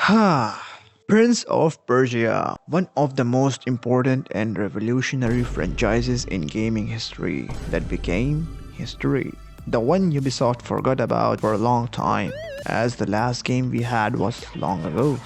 Prince of Persia, one of the most important and revolutionary franchises in gaming history that became history. The one Ubisoft forgot about for a long time, as the last game we had was long ago.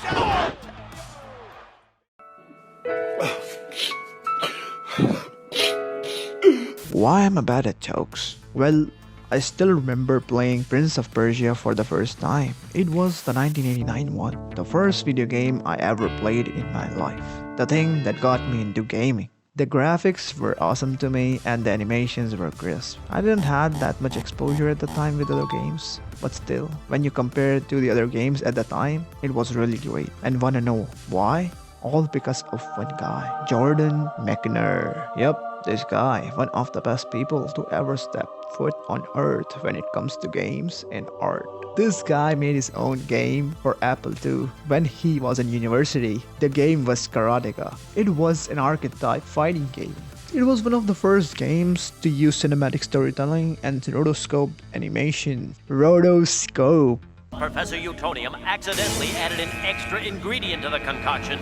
Why am I bad at jokes? Well, I still remember playing Prince of Persia for the first time. It was the 1989 one, the first video game I ever played in my life. The thing that got me into gaming. The graphics were awesome to me and the animations were crisp. I didn't have that much exposure at the time with other games, but still, when you compare it to the other games at the time, it was really great. And wanna know why? All because of one guy, Jordan Mechner. Yep, this guy, one of the best people to ever step foot on earth when it comes to games and art. This guy made his own game for Apple II when he was in university. The game was Karateka. It was an archetype fighting game. It was one of the first games to use cinematic storytelling and rotoscope animation. Rotoscope. Professor Utonium accidentally added an extra ingredient to the concoction,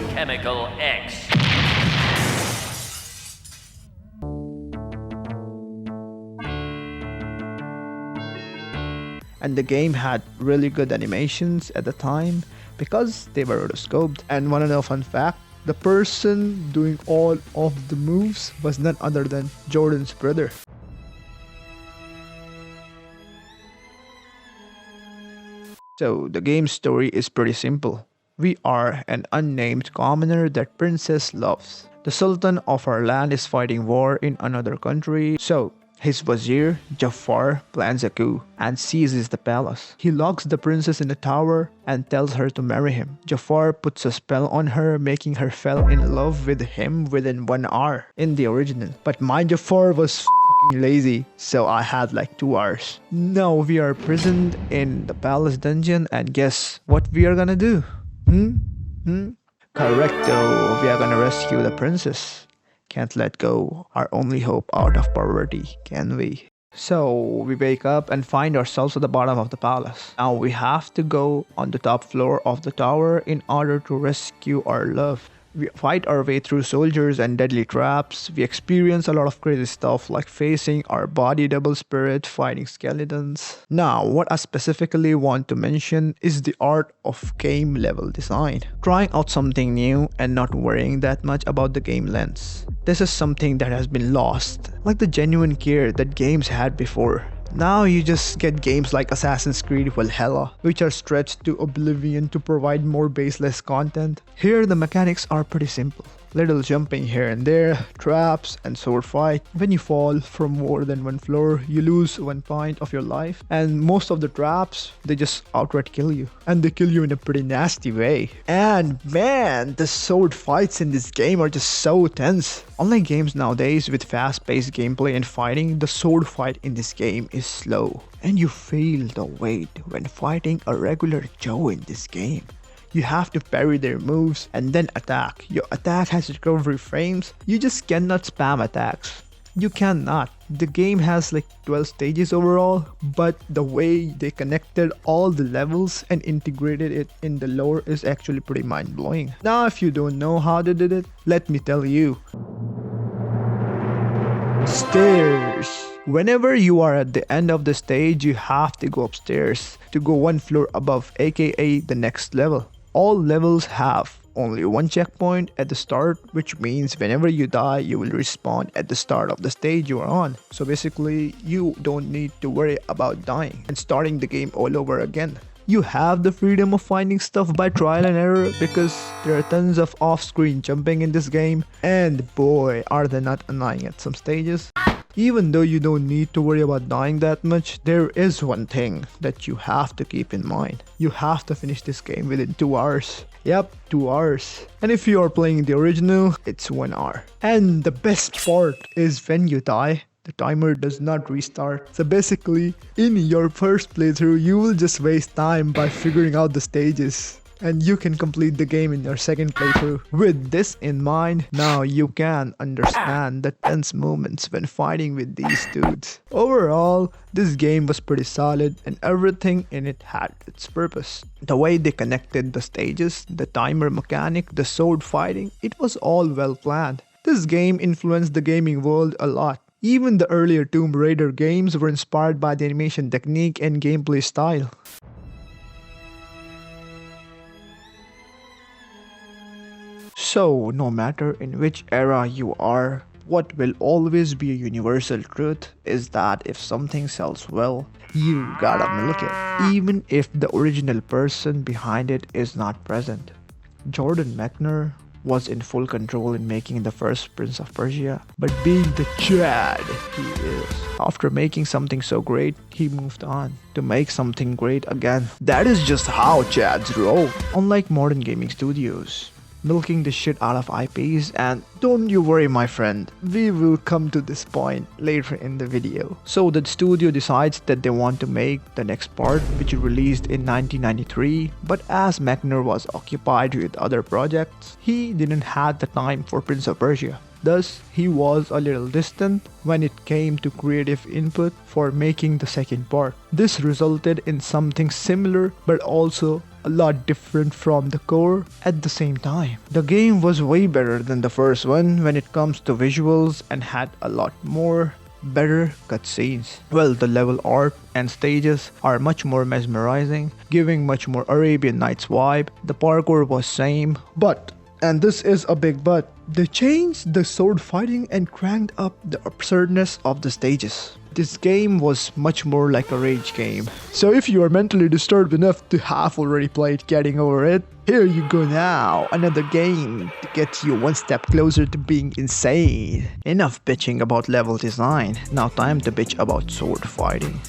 Chemical X. And the game had really good animations at the time because they were rotoscoped. And one other fun fact, the person doing all of the moves was none other than Jordan's brother. So the game's story is pretty simple. We are an unnamed commoner that princess loves. The sultan of our land is fighting war in another country, so his vizier, Jafar, plans a coup and seizes the palace. He locks the princess in a tower and tells her to marry him. Jafar puts a spell on her, making her fall in love with him within 1 hour in the original. But my Jafar was f***ing lazy, so I had like 2 hours. Now we are imprisoned in the palace dungeon, and guess what we are gonna do? Correcto, we are gonna rescue the princess. Can't let go, our only hope out of poverty, can we? So we wake up and find ourselves at the bottom of the palace. Now we have to go on the top floor of the tower in order to rescue our love. We fight our way through soldiers and deadly traps. We experience a lot of crazy stuff like facing our body double spirit, fighting skeletons. Now, what I specifically want to mention is the art of game level design. Trying out something new and not worrying that much about the game lengths. This is something that has been lost, like the genuine care that games had before. Now you just get games like Assassin's Creed Valhalla, which are stretched to oblivion to provide more baseless content. Here the mechanics are pretty simple. Little jumping here and there, traps and sword fight. When you fall from more than one floor, you lose 1 point of your life. And most of the traps, they just outright kill you. And they kill you in a pretty nasty way. And man, the sword fights in this game are just so tense. Unlike games nowadays with fast-paced gameplay and fighting, the sword fight in this game is slow. And you feel the weight when fighting a regular Joe in this game. You have to parry their moves and then attack. Your attack has recovery frames. You just cannot spam attacks. You cannot. The game has like 12 stages overall, but the way they connected all the levels and integrated it in the lore is actually pretty mind-blowing. Now if you don't know how they did it, let me tell you. Stairs. Whenever you are at the end of the stage, you have to go upstairs to go 1 floor above, aka the next level. All levels have only 1 checkpoint at the start, which means whenever you die, you will respawn at the start of the stage you are on. So basically, you don't need to worry about dying and starting the game all over again. You have the freedom of finding stuff by trial and error because there are tons of off-screen jumping in this game, and boy, are they not annoying at some stages. Even though you don't need to worry about dying that much, there is one thing that you have to keep in mind. You have to finish this game within 2 hours. Yep, 2 hours. And if you are playing the original, it's 1 hour. And the best part is when you die, the timer does not restart. So basically, in your first playthrough, you will just waste time by figuring out the stages. and you can complete the game in your second playthrough. With this in mind, now you can understand the tense moments when fighting with these dudes. Overall, this game was pretty solid and everything in it had its purpose. The way they connected the stages, the timer mechanic, the sword fighting, it was all well planned. This game influenced the gaming world a lot. Even the earlier Tomb Raider games were inspired by the animation technique and gameplay style. So, no matter in which era you are, what will always be a universal truth is that if something sells well, you gotta milk it, even if the original person behind it is not present. Jordan Mechner was in full control in making the first Prince of Persia, but being the Chad he is, after making something so great, he moved on to make something great again. That is just how Chads roll. Unlike modern gaming studios, milking the shit out of IPs, and don't you worry my friend, we will come to this point later in the video. So the studio decides that they want to make the next part, which released in 1993, but as Mechner was occupied with other projects, he didn't have the time for Prince of Persia. Thus, he was a little distant when it came to creative input for making the second part. This resulted in something similar but also a lot different from the core at the same time. The game was way better than the first one when it comes to visuals and had a lot more better cutscenes. Well, the level art and stages are much more mesmerizing, giving much more Arabian Nights vibe. The parkour was same, but, and this is a big but, they changed the sword fighting and cranked up the absurdness of the stages. This game was much more like a rage game. So if you are mentally disturbed enough to have already played Getting Over It, here you go now, another game to get you one step closer to being insane. Enough bitching about level design, now time to bitch about sword fighting.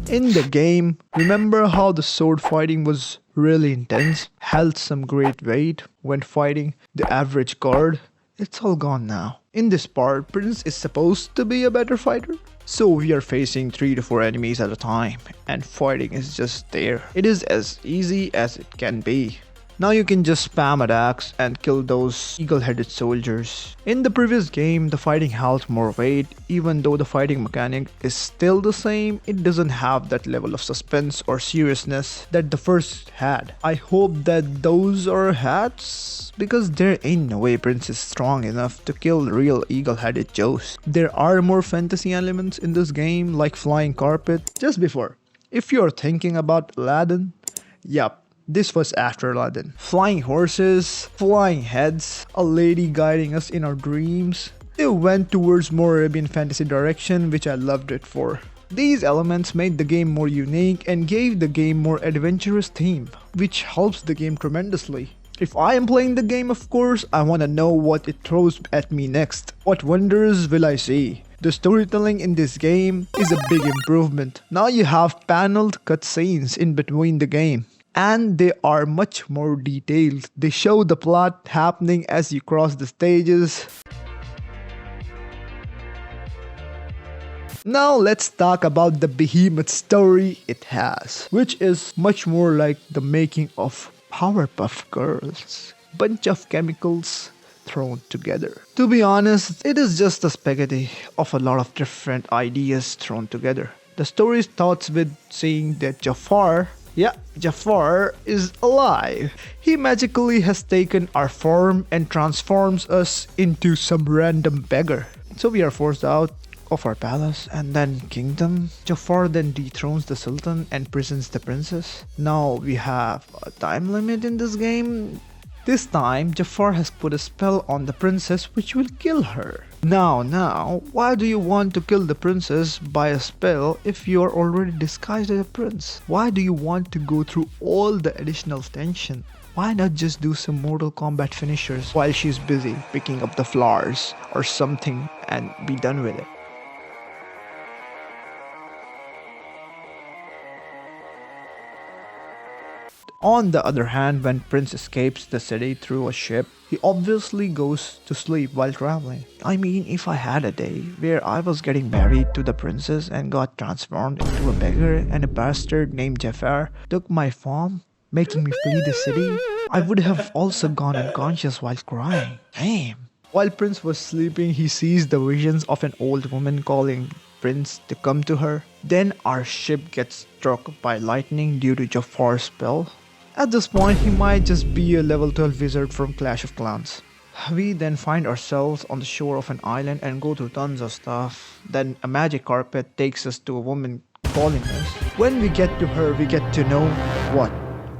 In the game, remember how the sword fighting was really intense, held some great weight when fighting the average guard? It's all gone now. In this part, Prince is supposed to be a better fighter, so we are facing 3 to 4 enemies at a time, and fighting is just there. It is as easy as it can be. Now you can just spam attacks and kill those eagle-headed soldiers. In the previous game, the fighting held more weight. Even though the fighting mechanic is still the same, it doesn't have that level of suspense or seriousness that the first had. I hope that those are hats, because there ain't no way Prince is strong enough to kill real eagle-headed Joes. There are more fantasy elements in this game, like flying carpet. Just before, if you're thinking about Aladdin, yup. This was after Aladdin. Flying horses, flying heads, a lady guiding us in our dreams. They went towards more Arabian fantasy direction, which I loved it for. These elements made the game more unique and gave the game more adventurous theme, which helps the game tremendously. If I am playing the game, of course, I want to know what it throws at me next. What wonders will I see? The storytelling in this game is a big improvement. Now you have paneled cutscenes in between the game, and they are much more detailed. They show the plot happening as you cross the stages. Now let's talk about the behemoth story it has, which is much more like the making of Powerpuff Girls. Bunch of chemicals thrown together. To be honest, it is just a spaghetti of a lot of different ideas thrown together. The story starts with seeing that Jafar is alive. He magically has taken our form and transforms us into some random beggar. So we are forced out of our palace and then kingdom. Jafar then dethrones the sultan and prisons the princess. Now we have a time limit in this game. This time Jafar has put a spell on the princess which will kill her. Now, why do you want to kill the princess by a spell if you are already disguised as a prince? Why do you want to go through all the additional tension? Why not just do some Mortal Kombat finishers while she's busy picking up the flowers or something and be done with it? On the other hand, when Prince escapes the city through a ship, he obviously goes to sleep while traveling. I mean, if I had a day where I was getting married to the princess and got transformed into a beggar and a bastard named Jafar took my form, making me flee the city, I would have also gone unconscious while crying. Damn. While Prince was sleeping, he sees the visions of an old woman calling Prince to come to her. Then our ship gets struck by lightning due to Jafar's spell. At this point, he might just be a level 12 wizard from Clash of Clans. We then find ourselves on the shore of an island and go through tons of stuff. Then a magic carpet takes us to a woman calling us. When we get to her, we get to know what?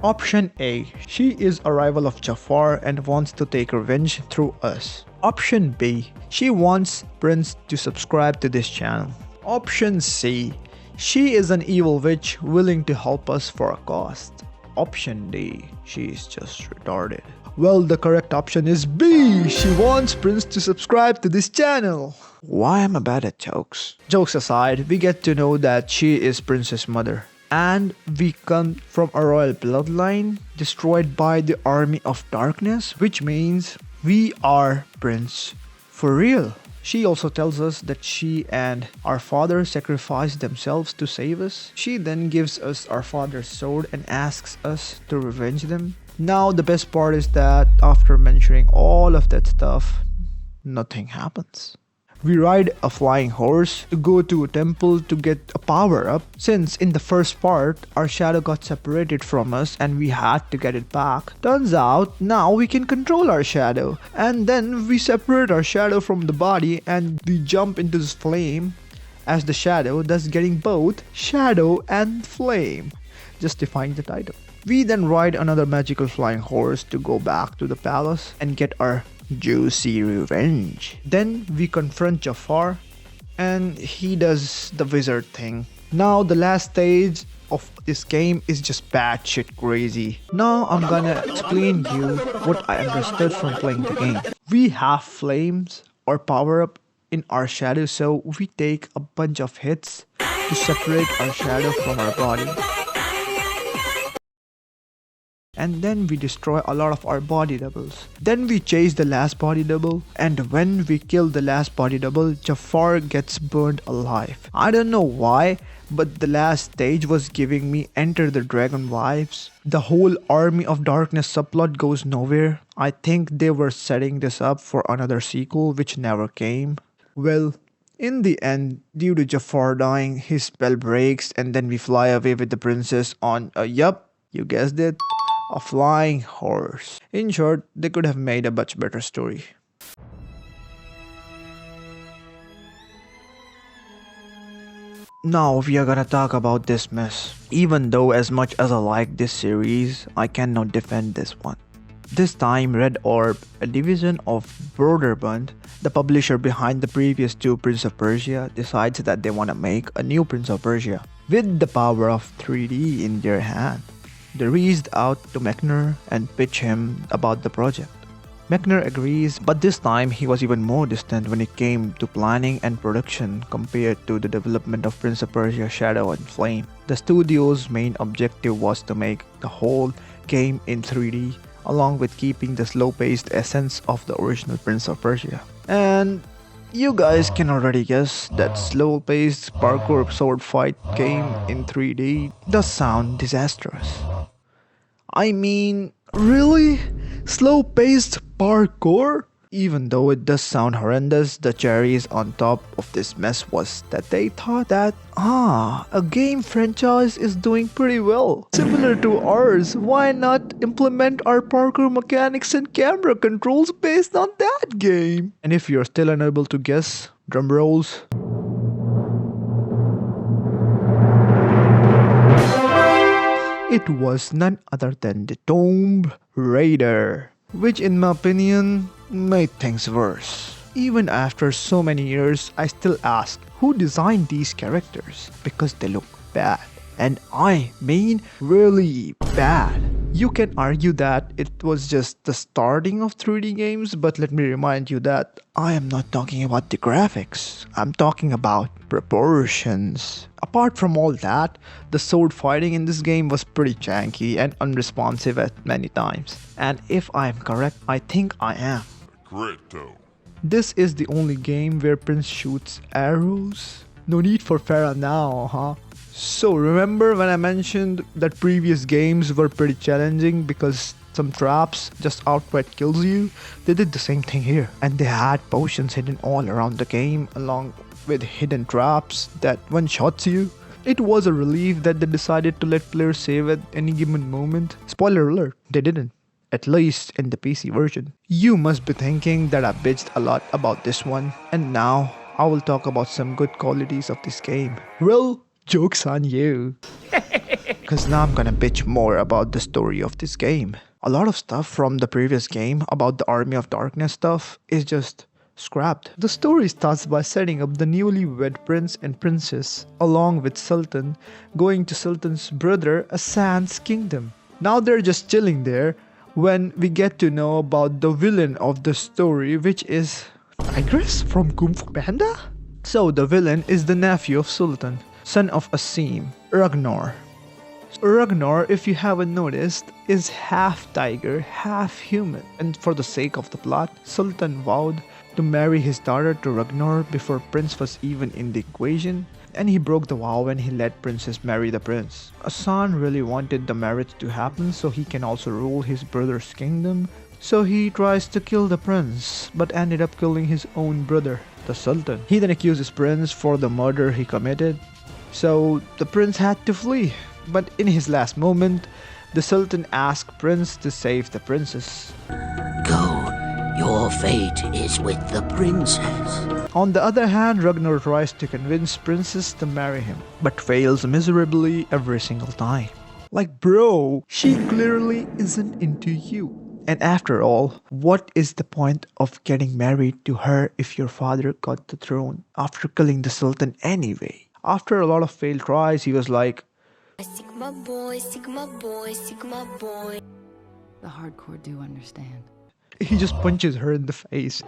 Option A. She is a rival of Jafar and wants to take revenge through us. Option B. She wants Prince to subscribe to this channel. Option C. She is an evil witch willing to help us for a cost. Option D. She is just retarded. Well, the correct option is B. She wants Prince to subscribe to this channel. Why am I bad at jokes? Jokes aside, we get to know that she is Prince's mother. And we come from a royal bloodline destroyed by the army of darkness, which means we are Prince for real. She also tells us that she and our father sacrificed themselves to save us. She then gives us our father's sword and asks us to revenge them. Now the best part is that after mentioning all of that stuff, nothing happens. We ride a flying horse to go to a temple to get a power up, since in the first part our shadow got separated from us and we had to get it back. Turns out now we can control our shadow, and then we separate our shadow from the body and we jump into this flame as the shadow, thus getting both shadow and flame, justifying the title. We then ride another magical flying horse to go back to the palace and get our juicy revenge. Then we confront Jafar and he does the wizard thing. Now the last stage of this game is just batshit crazy. Now I'm gonna explain to you what I understood from playing the game. We have flames or power up in our shadow, so we take a bunch of hits to separate our shadow from our body. And then we destroy a lot of our body doubles. Then we chase the last body double, and when we kill the last body double, Jafar gets burned alive. I don't know why, but the last stage was giving me Enter the Dragon vibes. The whole Army of Darkness subplot goes nowhere. I think they were setting this up for another sequel which never came. Well, in the end, due to Jafar dying, his spell breaks and then we fly away with the princess on yup, you guessed it, a flying horse. In short, they could have made a much better story. Now we are gonna talk about this mess. Even though as much as I like this series, I cannot defend this one. This time Red Orb, a division of Broderbund, the publisher behind the previous two Prince of Persia, decides that they wanna make a new Prince of Persia with the power of 3D in their hand. They reached out to Mechner and pitched him about the project. Mechner agrees, but this time he was even more distant when it came to planning and production compared to the development of Prince of Persia Shadow and Flame. The studio's main objective was to make the whole game in 3D, along with keeping the slow-paced essence of the original Prince of Persia. And you guys can already guess that slow-paced parkour sword fight game in 3D does sound disastrous. I mean, really? Slow-paced parkour? Even though it does sound horrendous, the cherries on top of this mess was that they thought that, a game franchise is doing pretty well. Similar to ours, why not implement our parkour mechanics and camera controls based on that game? And if you're still unable to guess, drum rolls. It was none other than the Tomb Raider, which in my opinion made things worse. Even after so many years, I still ask who designed these characters because they look bad. And I mean really bad. You can argue that it was just the starting of 3D games, but let me remind you that I am not talking about the graphics. I'm talking about proportions. Apart from all that, the sword fighting in this game was pretty janky and unresponsive at many times. And if I am correct, I think I am. Correcto. This is the only game where Prince shoots arrows. No need for Farah now, huh? So remember when I mentioned that previous games were pretty challenging because some traps just outright kills you, they did the same thing here. And they had potions hidden all around the game along with hidden traps that one-shots you. It was a relief that they decided to let players save at any given moment. Spoiler alert, they didn't. At least in the PC version. You must be thinking that I bitched a lot about this one, and now I will talk about some good qualities of this game. Well, joke's on you. Cause now I'm gonna bitch more about the story of this game. A lot of stuff from the previous game about the Army of Darkness stuff is just scrapped. The story starts by setting up the newlywed prince and princess along with Sultan going to Sultan's brother Hassan's kingdom. Now they're just chilling there when we get to know about the villain of the story, which is Tigress from Kung Fu Panda? So the villain is the nephew of Sultan, son of Asim, Ragnar. Ragnar, if you haven't noticed, is half tiger, half human. And for the sake of the plot, Sultan vowed to marry his daughter to Ragnar before Prince was even in the equation, and he broke the vow when he let Princess marry the prince. Hassan really wanted the marriage to happen so he can also rule his brother's kingdom, so he tries to kill the prince, but ended up killing his own brother, the Sultan. He then accuses Prince for the murder he committed, so the prince had to flee. But in his last moment, the Sultan asked Prince to save the princess. Go. Your fate is with the princess. On the other hand, Ragnar tries to convince Princess to marry him, but fails miserably every single time. Like, bro, she clearly isn't into you. And after all, what is the point of getting married to her if your father got the throne after killing the Sultan anyway? After a lot of failed tries, he was like, Sigma boy, Sigma boy, Sigma boy. The hardcore do understand. he just punches her in the face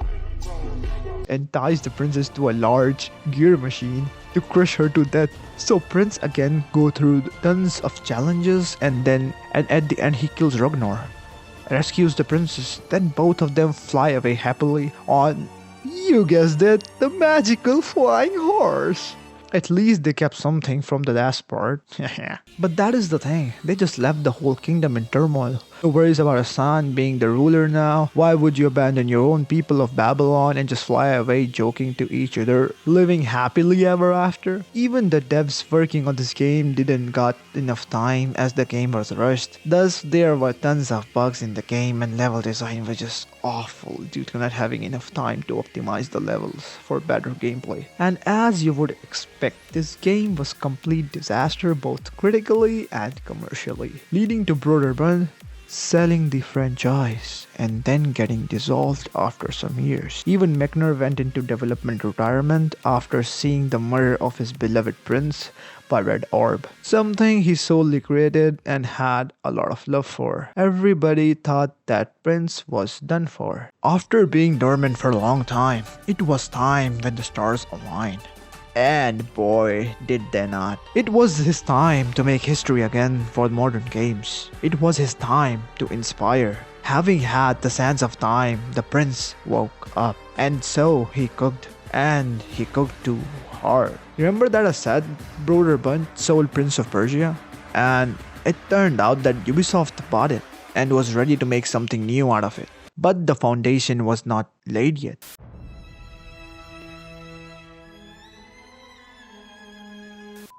and ties the princess to a large gear machine to crush her to death. So Prince again go through tons of challenges and at the end he kills Ragnar, rescues the princess, then both of them fly away happily on, you guessed it, the magical flying horse. At least they kept something from the last part. But that is the thing, they just left the whole kingdom in turmoil. No worries about Hassan being the ruler now. Why would you abandon your own people of Babylon and just fly away joking to each other, living happily ever after? Even the devs working on this game didn't got enough time as the game was rushed. Thus, there were tons of bugs in the game and level design was just awful due to not having enough time to optimize the levels for better gameplay. And as you would expect, this game was complete disaster both critically and commercially, leading to Broderbund selling the franchise and then getting dissolved after some years. Even Mechner went into development retirement after seeing the murder of his beloved prince by Red Orb, something he solely created and had a lot of love for. Everybody thought that Prince was done for. After being dormant for a long time, it was time when the stars aligned. And boy, did they not. It was his time to make history again for modern games. It was his time to inspire. Having had the sands of time, the prince woke up. And so he cooked. And he cooked too hard. Remember that I said Broderbund sold Prince of Persia? And it turned out that Ubisoft bought it and was ready to make something new out of it. But the foundation was not laid yet.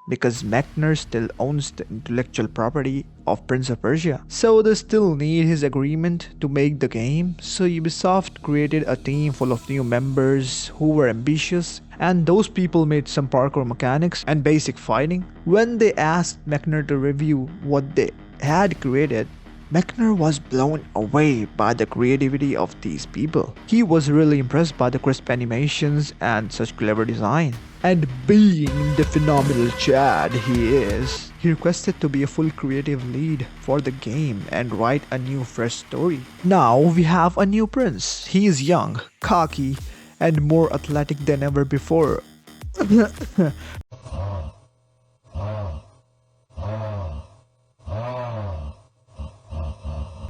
Because Mechner still owns the intellectual property of Prince of Persia. So they still need his agreement to make the game, so Ubisoft created a team full of new members who were ambitious, and those people made some parkour mechanics and basic fighting. When they asked Mechner to review what they had created, Mechner was blown away by the creativity of these people. He was really impressed by the crisp animations and such clever design. And being the phenomenal Chad he is, he requested to be a full creative lead for the game and write a new fresh story. Now we have a new prince. He is young, cocky, and more athletic than ever before.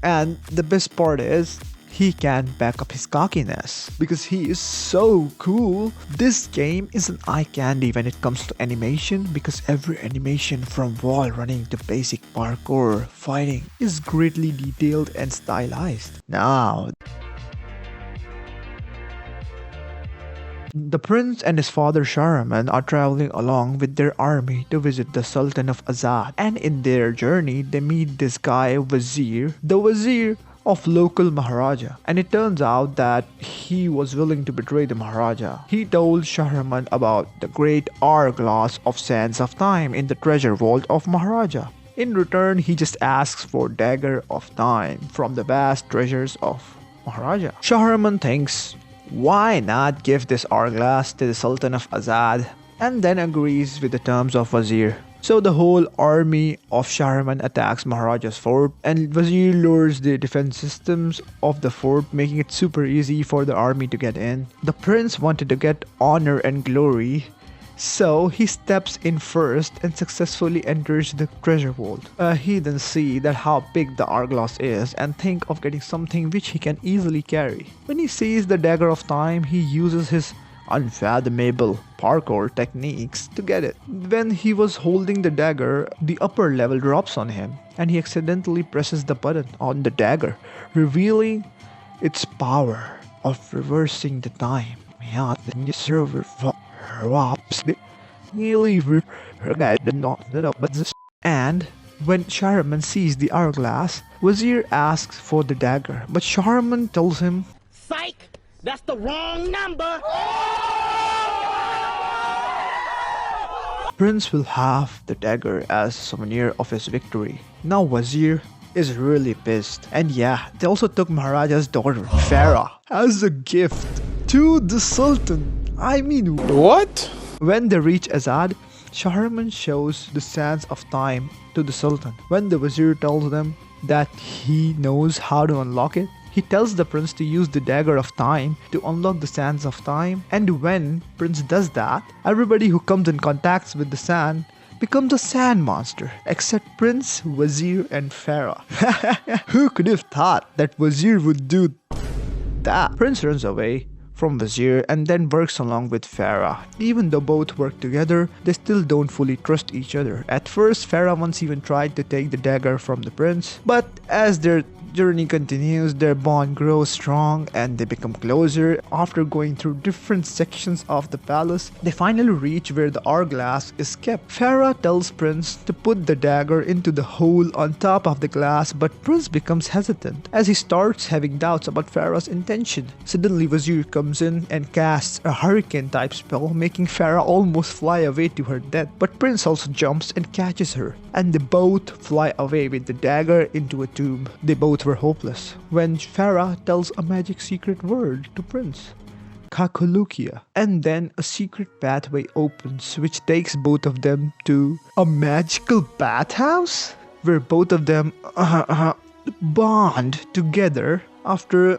And the best part is, he can back up his cockiness because he is so cool. This game is an eye candy when it comes to animation because every animation from wall running to basic parkour fighting is greatly detailed and stylized. Now, the prince and his father Shahraman are traveling along with their army to visit the Sultan of Azad, and in their journey they meet this guy Wazir, the Wazir of local Maharaja, and it turns out that he was willing to betray the Maharaja. He told Shahraman about the great hourglass of sands of time in the treasure vault of Maharaja. In return, he just asks for dagger of time from the vast treasures of Maharaja. Shahraman thinks, why not give this hourglass to the Sultan of Azad, and then agrees with the terms of Wazir. So the whole army of Shahraman attacks Maharaja's fort, and Wazir lures the defense systems of the fort, making it super easy for the army to get in. The prince wanted to get honor and glory, so he steps in first and successfully enters the treasure vault. He then sees that how big the hourglass is and think of getting something which he can easily carry. When he sees the dagger of time, he uses his unfathomable parkour techniques to get it. When he was holding the dagger, the upper level drops on him and he accidentally presses the button on the dagger, revealing its power of reversing the time. And when Shahraman sees the hourglass, Wazir asks for the dagger, but Shahraman tells him, Psych! That's the wrong number! Prince will have the dagger as a souvenir of his victory. Now Wazir is really pissed. And yeah, they also took Maharaja's daughter, Farah, as a gift to the Sultan. I mean, What? when they reach Azad, Shahraman shows the sands of time to the Sultan. When the Wazir tells them that he knows how to unlock it, he tells the prince to use the dagger of time to unlock the sands of time. And when prince does that, everybody who comes in contact with the sand becomes a sand monster, except Prince, Wazir and Farah. Who could have thought that Wazir would do that? Prince runs away from Wazir and then works along with Farah. Even though both work together, they still don't fully trust each other. At first, Farah once even tried to take the dagger from the prince, but as their journey continues, their bond grows strong and they become closer. After going through different sections of the palace, they finally reach where the hourglass is kept. Farah tells Prince to put the dagger into the hole on top of the glass, but Prince becomes hesitant as he starts having doubts about Farah's intention. Suddenly Wazir comes in and casts a hurricane type spell, making Farah almost fly away to her death. But Prince also jumps and catches her, and they both fly away with the dagger into a tomb. They both were hopeless when Farah tells a magic secret word to Prince, Kakulukia, and then a secret pathway opens which takes both of them to a magical bathhouse where both of them bond together. After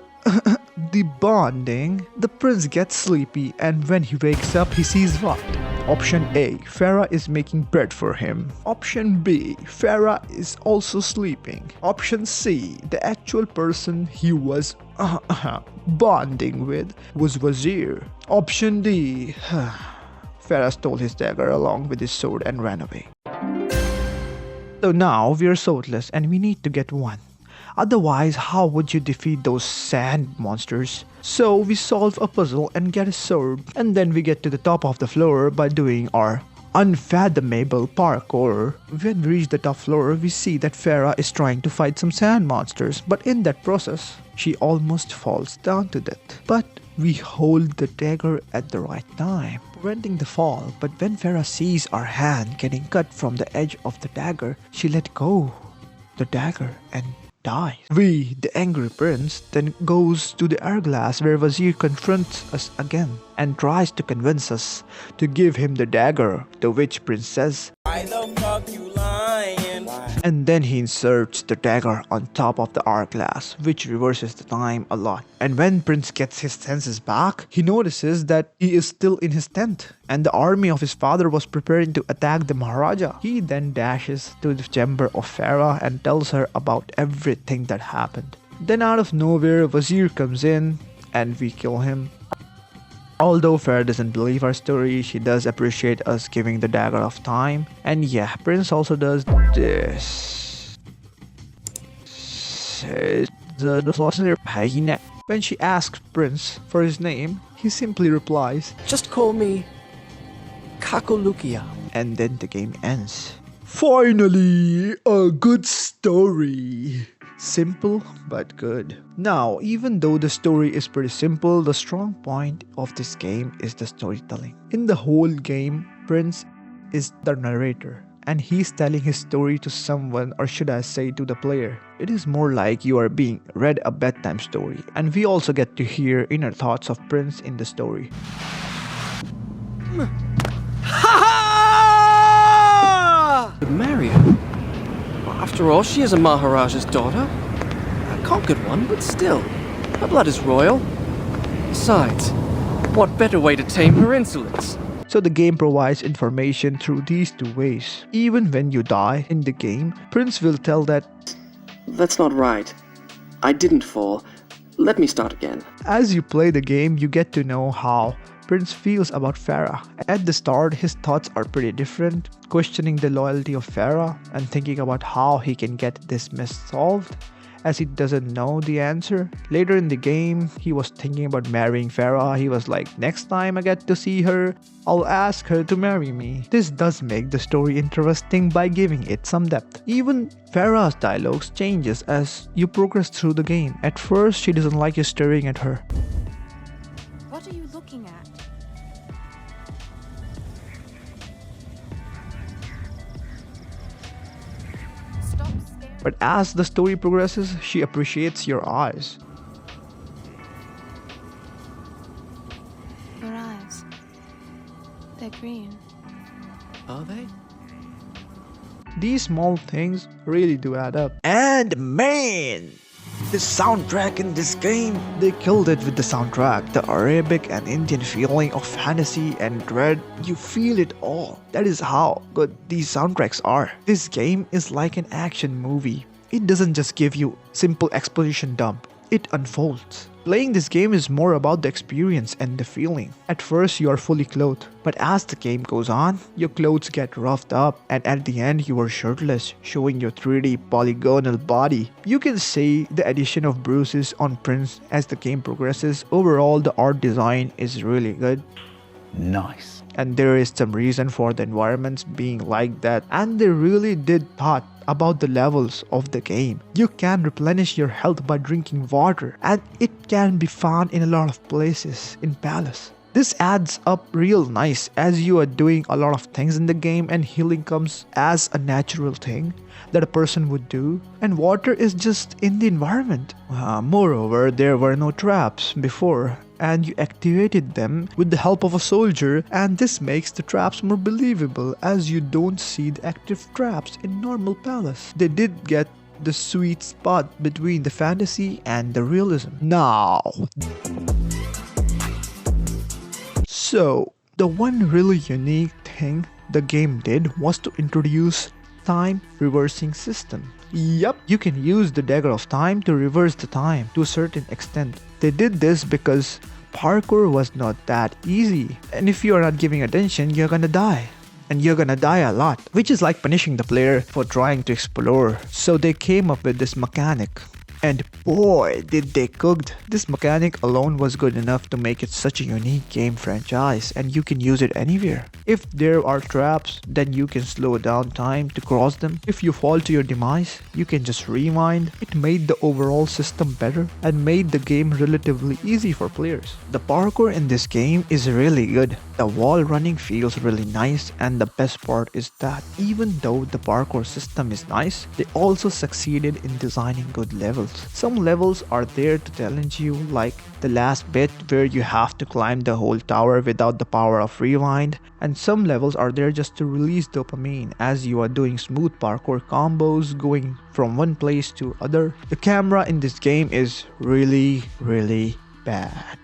the bonding, the prince gets sleepy, and when he wakes up he sees what? Option A, Farah is making bread for him. Option B, Farah is also sleeping. Option C, the actual person he was bonding with was Wazir. Option D, Farah stole his dagger along with his sword and ran away. So now we are swordless and we need to get one. Otherwise, how would you defeat those sand monsters? So we solve a puzzle and get a sword, and then we get to the top of the floor by doing our unfathomable parkour. When we reach the top floor, we see that Farah is trying to fight some sand monsters, but in that process, she almost falls down to death. But we hold the dagger at the right time, preventing the fall. But when Farah sees our hand getting cut from the edge of the dagger, she let go the dagger and dies. We, the angry prince, then goes to the hourglass where Wazir confronts us again and tries to convince us to give him the dagger, to which prince says, Why the fuck you lying? and then he inserts the dagger on top of the hourglass, which reverses the time a lot. And when Prince gets his senses back, he notices that he is still in his tent and the army of his father was preparing to attack the Maharaja. He then dashes to the chamber of Farah and tells her about everything that happened. Then out of nowhere, Wazir comes in and we kill him. Although Farah doesn't believe our story, she does appreciate us giving the dagger of time. And yeah, Prince also does this. When she asks Prince for his name, he simply replies, Just call me Kakolukia. and then the game ends. Finally, a good story. Simple but good. Now, even though the story is pretty simple, the strong point of this game is the storytelling. In the whole game, Prince is the narrator, and he's telling his story to someone, or should I say to the player. It is more like you are being read a bedtime story, and we also get to hear inner thoughts of Prince in the story. Could marry her. After all, she is a Maharaja's daughter. A conquered one, but still, her blood is royal. Besides, what better way to tame her insolence? So the game provides information through these two ways. Even when you die in the game, Prince will tell that, That's not right. I didn't fall. Let me start again. as you play the game, you get to know how Prince feels about Farah. At the start, his thoughts are pretty different, questioning the loyalty of Farah and thinking about how he can get this mess solved, as he doesn't know the answer. Later in the game, he was thinking about marrying Farah. He was like, next time I get to see her, I'll ask her to marry me. This does make the story interesting by giving it some depth. Even Farah's dialogues changes as you progress through the game. At first, she doesn't like you staring at her. What are you looking at? Stop staring. But as the story progresses, she appreciates your eyes. Your eyes. They're green. Are they? These small things really do add up. And man, the soundtrack in this game, they killed it with the soundtrack. The Arabic and Indian feeling of fantasy and dread, you feel it all. That is how good these soundtracks are. This game is like an action movie. It doesn't just give you simple exposition dump, it unfolds. Playing this game is more about the experience and the feeling. At first you are fully clothed, but as the game goes on, your clothes get roughed up and at the end you are shirtless, showing your 3D polygonal body. You can say the addition of bruises on Prince as the game progresses. Overall, the art design is really good. Nice. And there is some reason for the environments being like that, and they really did thought about the levels of the game. You can replenish your health by drinking water, and it can be found in a lot of places in Palace. This adds up real nice as you are doing a lot of things in the game, and healing comes as a natural thing that a person would do, and water is just in the environment. Moreover, there were no traps before, and you activated them with the help of a soldier, and this makes the traps more believable as you don't see the active traps in normal Palace. They did get the sweet spot between the fantasy and the realism. Now, so the one really unique thing the game did was to introduce time reversing system. Yup, you can use the dagger of time to reverse the time to a certain extent. They did this because parkour was not that easy, and if you are not giving attention, you're gonna die. And you're gonna die a lot, which is like punishing the player for trying to explore. So they came up with this mechanic. And boy, did they cooked. This mechanic alone was good enough to make it such a unique game franchise, and you can use it anywhere. If there are traps, then you can slow down time to cross them. If you fall to your demise, you can just rewind. It made the overall system better and made the game relatively easy for players. The parkour in this game is really good. The wall running feels really nice, and the best part is that even though the parkour system is nice, they also succeeded in designing good levels. Some levels are there to challenge you, like the last bit where you have to climb the whole tower without the power of rewind, and some levels are there just to release dopamine as you are doing smooth parkour combos going from one place to other. The camera in this game is really bad.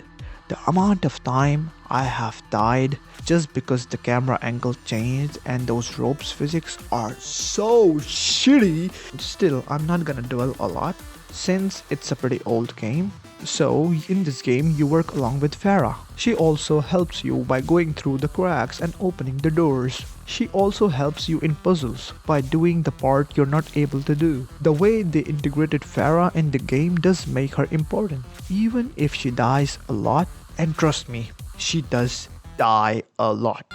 The amount of time I have died just because the camera angle changed and those ropes physics are so shitty. Still, I'm not gonna dwell a lot. since it's a pretty old game. So in this game you work along with Farah. She also helps you by going through the cracks and opening the doors. She also helps you in puzzles by doing the part you're not able to do. The way they integrated Farah in the game does make her important, even if she dies a lot, and trust me, she does die a lot.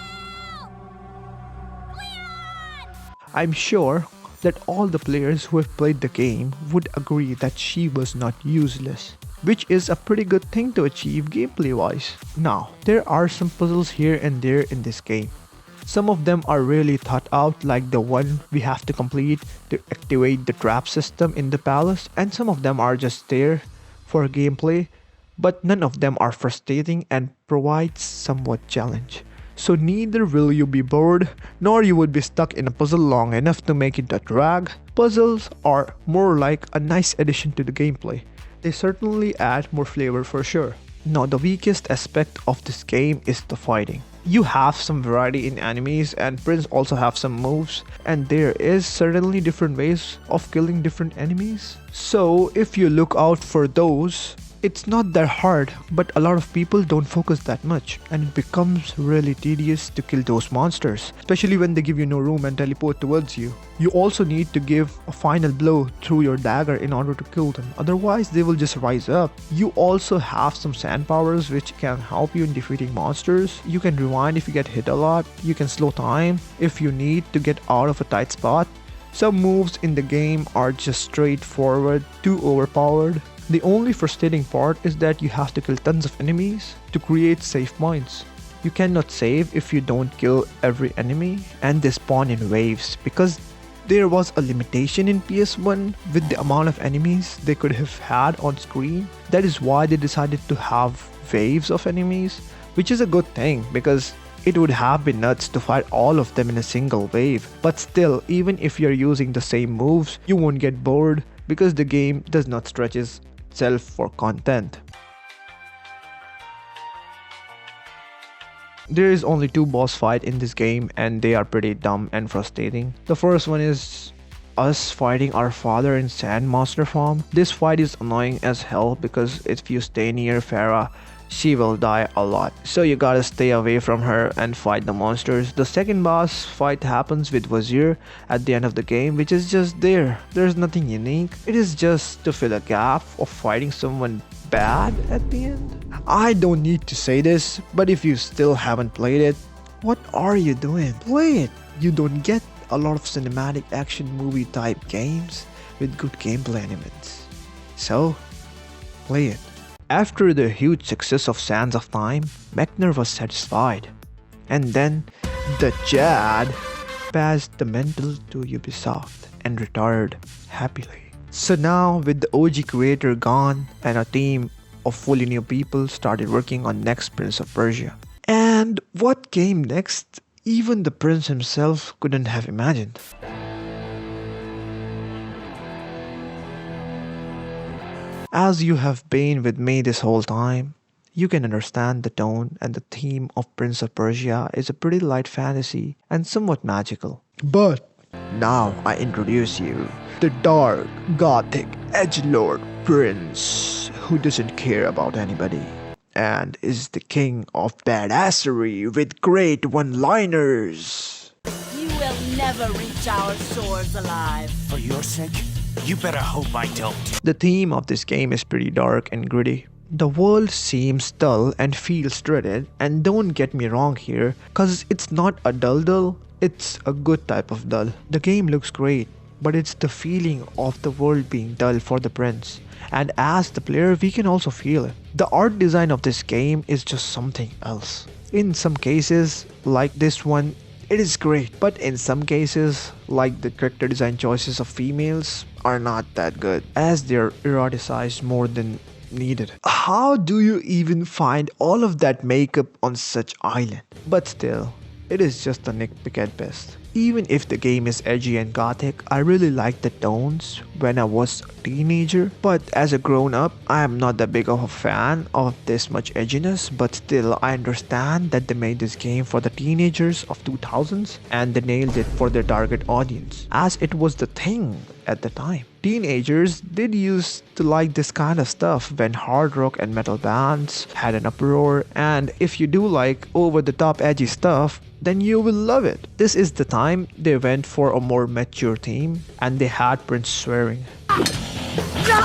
I'm sure that all the players who have played the game would agree that she was not useless, which is a pretty good thing to achieve gameplay wise. Now, there are some puzzles here and there in this game. Some of them are really thought out, like the one we have to complete to activate the trap system in the palace, and some of them are just there for gameplay, but none of them are frustrating and provide somewhat challenge. So neither will you be bored, nor you would be stuck in a puzzle long enough to make it a drag. Puzzles are more like a nice addition to the gameplay. They certainly add more flavor for sure. Now the weakest aspect of this game is the fighting. You have some variety in enemies, and Prince also have some moves, and there is certainly different ways of killing different enemies. So if you look out for those, it's not that hard, but a lot of people don't focus that much, and it becomes really tedious to kill those monsters, especially when they give you no room and teleport towards you. You also need to give a final blow through your dagger in order to kill them, otherwise they will just rise up. You also have some sand powers which can help you in defeating monsters. You can rewind if you get hit a lot, you can slow time if you need to get out of a tight spot. Some moves in the game are just straightforward, too overpowered. The only frustrating part is that you have to kill tons of enemies to create save points. You cannot save if you don't kill every enemy, and they spawn in waves because there was a limitation in PS1 with the amount of enemies they could have had on screen. That is why they decided to have waves of enemies, which is a good thing because it would have been nuts to fight all of them in a single wave. But still, even if you're using the same moves, you won't get bored because the game does not stretch itself for content. There is only 2 boss fights in this game, and they are pretty dumb and frustrating. The first one is us fighting our father in Sand Monster form. This fight is annoying as hell because if you stay near Farah, she will die a lot. So you gotta stay away from her and fight the monsters. The second boss fight happens with Wazir at the end of the game, which is just there. There's nothing unique. It is just to fill a gap of fighting someone bad at the end. I don't need to say this, but if you still haven't played it, what are you doing? Play it! You don't get a lot of cinematic action movie type games with good gameplay elements. So, play it. After the huge success of Sands of Time, Mechner was satisfied. And then, the Jad passed the mantle to Ubisoft and retired happily. So now, with the OG creator gone and a team of fully new people started working on next Prince of Persia. And what came next, even the prince himself couldn't have imagined. As you have been with me this whole time, you can understand the tone and the theme of Prince of Persia is a pretty light fantasy and somewhat magical. But now I introduce you the dark, gothic, edgelord prince who doesn't care about anybody and is the king of badassery with great one-liners. You will never reach our shores alive. For your sake, you better hope I don't. The theme of this game is pretty dark and gritty. The world seems dull and feels dreaded, and don't get me wrong here, cause it's not a dull, it's a good type of dull. The game looks great, but it's the feeling of the world being dull for the prince, and as the player we can also feel it. The art design of this game is just something else. In some cases, like this one, it is great, but in some cases, like the character design choices of females, are not that good, as they're eroticized more than needed. How do you even find all of that makeup on such island? But still, it is just a nitpick at best. Even if the game is edgy and gothic, I really liked the tones when I was a teenager, but as a grown-up, I am not that big of a fan of this much edginess, but still I understand that they made this game for the teenagers of 2000s and they nailed it for their target audience, as it was the thing at the time. Teenagers did used to like this kind of stuff when hard rock and metal bands had an uproar, and if you do like over the top edgy stuff, then you will love it. This is the time they went for a more mature theme, and they had Prince swearing. You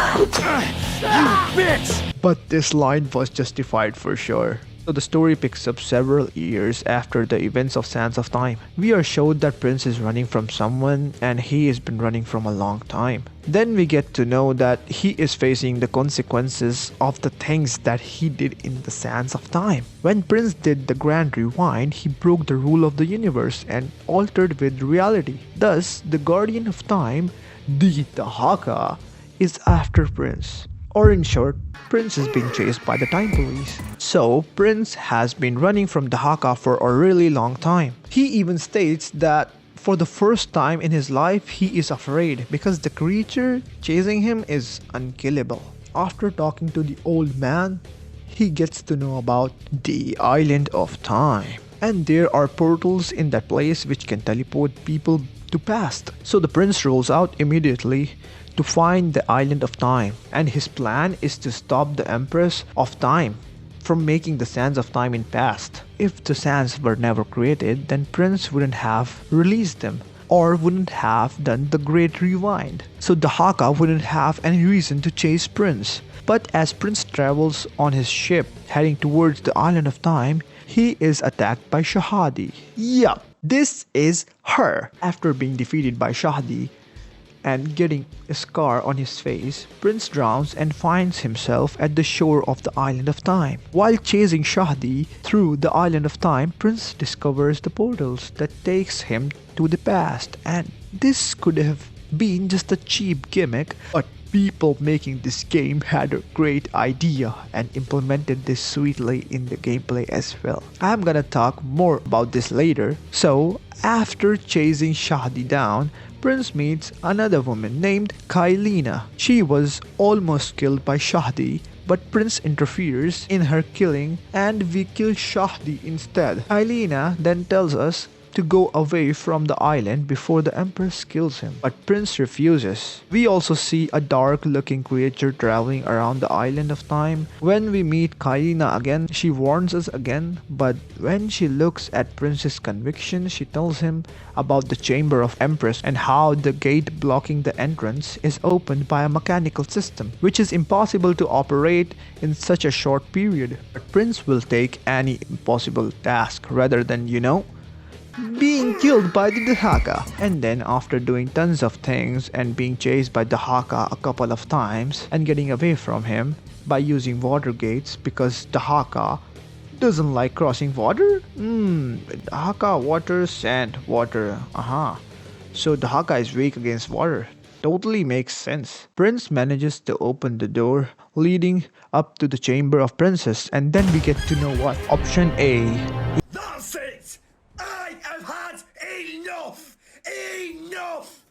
bitch! But this line was justified for sure. So the story picks up several years after the events of Sands of Time. We are showed that Prince is running from someone, and he has been running from a long time. Then we get to know that he is facing the consequences of the things that he did in the Sands of Time. When Prince did the Grand Rewind, he broke the rule of the universe and altered with reality. Thus, the Guardian of Time, the Dahaka, is after Prince. Or in short, Prince is being chased by the Time Police. So, Prince has been running from Dahaka for a really long time. He even states that for the first time in his life, he is afraid because the creature chasing him is unkillable. After talking to the old man, he gets to know about the Island of Time. And there are portals in that place which can teleport people to past. So the prince rolls out immediately to find the Island of Time, and his plan is to stop the Empress of Time from making the Sands of Time in past. If the sands were never created, then Prince wouldn't have released them or wouldn't have done the Great Rewind. So Dahaka wouldn't have any reason to chase Prince. But as Prince travels on his ship heading towards the Island of Time, he is attacked by Shahadi. Yup, this is her. After being defeated by Shahadi and getting a scar on his face, Prince drowns and finds himself at the shore of the Island of Time. While chasing Shahdi through the Island of Time, Prince discovers the portals that takes him to the past, and this could have been just a cheap gimmick, but people making this game had a great idea and implemented this sweetly in the gameplay as well. I'm gonna talk more about this later. So, after chasing Shahdi down, Prince meets another woman named Kailina. She was almost killed by Shahdi, but Prince interferes in her killing and we kill Shahdi instead. Kailina then tells us to go away from the island before the Empress kills him, but Prince refuses. We also see a dark looking creature traveling around the Island of Time. When we meet Kailina again, she warns us again, but when she looks at Prince's conviction, she tells him about the Chamber of Empress and how the gate blocking the entrance is opened by a mechanical system, which is impossible to operate in such a short period. But Prince will take any impossible task rather than, being killed by the Dahaka. And then after doing tons of things and being chased by Dahaka a couple of times and getting away from him by using water gates because Dahaka doesn't like crossing water? Dahaka, water, sand, water. So Dahaka is weak against water. Totally makes sense. Prince manages to open the door leading up to the Chamber of Princes, and then we get to know what. Option A. That's it! I have had enough! Enough!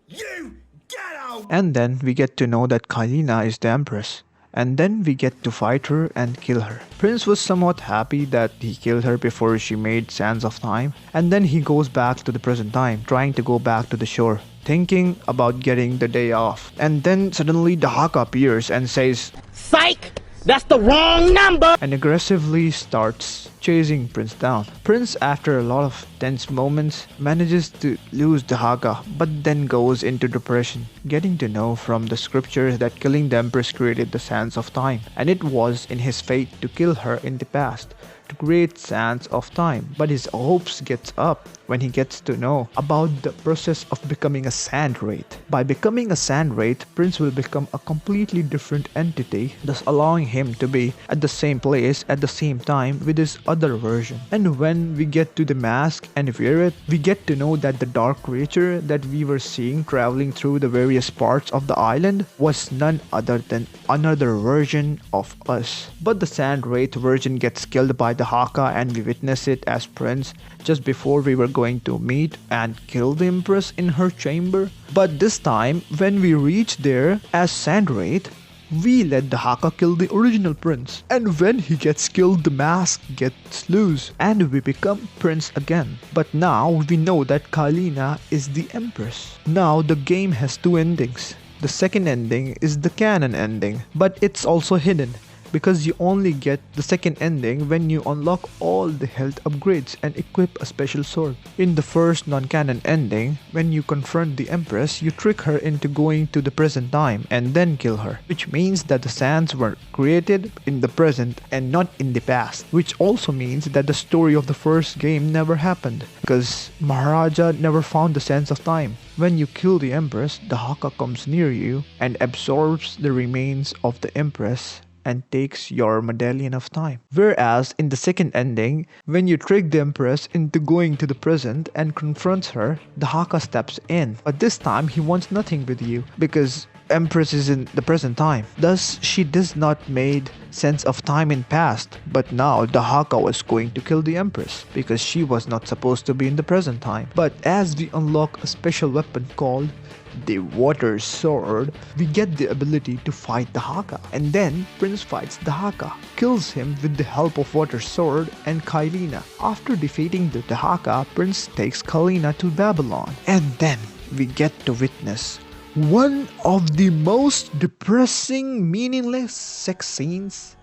You get out! And then we get to know that Kailina is the Empress. And then we get to fight her and kill her. Prince was somewhat happy that he killed her before she made Sands of Time. And then he goes back to the present time, trying to go back to the shore, thinking about getting the day off. And then suddenly Dahaka appears and says, Psych! That's the wrong number! And aggressively starts chasing Prince down. Prince, after a lot of tense moments, manages to lose Dahaka, but then goes into depression, getting to know from the scriptures that killing the Empress created the Sands of Time, and it was in his fate to kill her in the past, to create Sands of Time. But his hopes gets up when he gets to know about the process of becoming a Sand Wraith. By becoming a Sand Wraith, Prince will become a completely different entity, thus allowing him to be at the same place at the same time with his other version. And when we get to the mask and wear it, we get to know that the dark creature that we were seeing traveling through the various parts of the island was none other than another version of us. But the Sand Wraith version gets killed by the Haka, and we witness it as Prince just before we were going to meet and kill the Empress in her chamber. But this time, when we reach there as Sand Wraith, We let the Haka kill the original prince, and when he gets killed the mask gets loose and we become prince again. But now we know that Kalina is the empress. Now the game has two endings. The second ending is the canon ending, but it's also hidden, because you only get the second ending when you unlock all the health upgrades and equip a special sword. In the first non-canon ending, when you confront the Empress, you trick her into going to the present time and then kill her, which means that the sands were created in the present and not in the past, which also means that the story of the first game never happened, because Maharaja never found the sands of time. When you kill the Empress, the Haka comes near you and absorbs the remains of the Empress and takes your medallion of time. Whereas in the second ending, when you trick the Empress into going to the present and confronts her, the Haka steps in. But this time he wants nothing with you because Empress is in the present time. Thus, she does not made sense of time in past, but now the Haka was going to kill the Empress because she was not supposed to be in the present time. But as we unlock a special weapon called the Water Sword, we get the ability to fight the Haka. And then Prince fights the Haka, kills him with the help of Water Sword and Kailina. After defeating the Haka, Prince takes Kailina to Babylon. And then we get to witness one of the most depressing, meaningless sex scenes,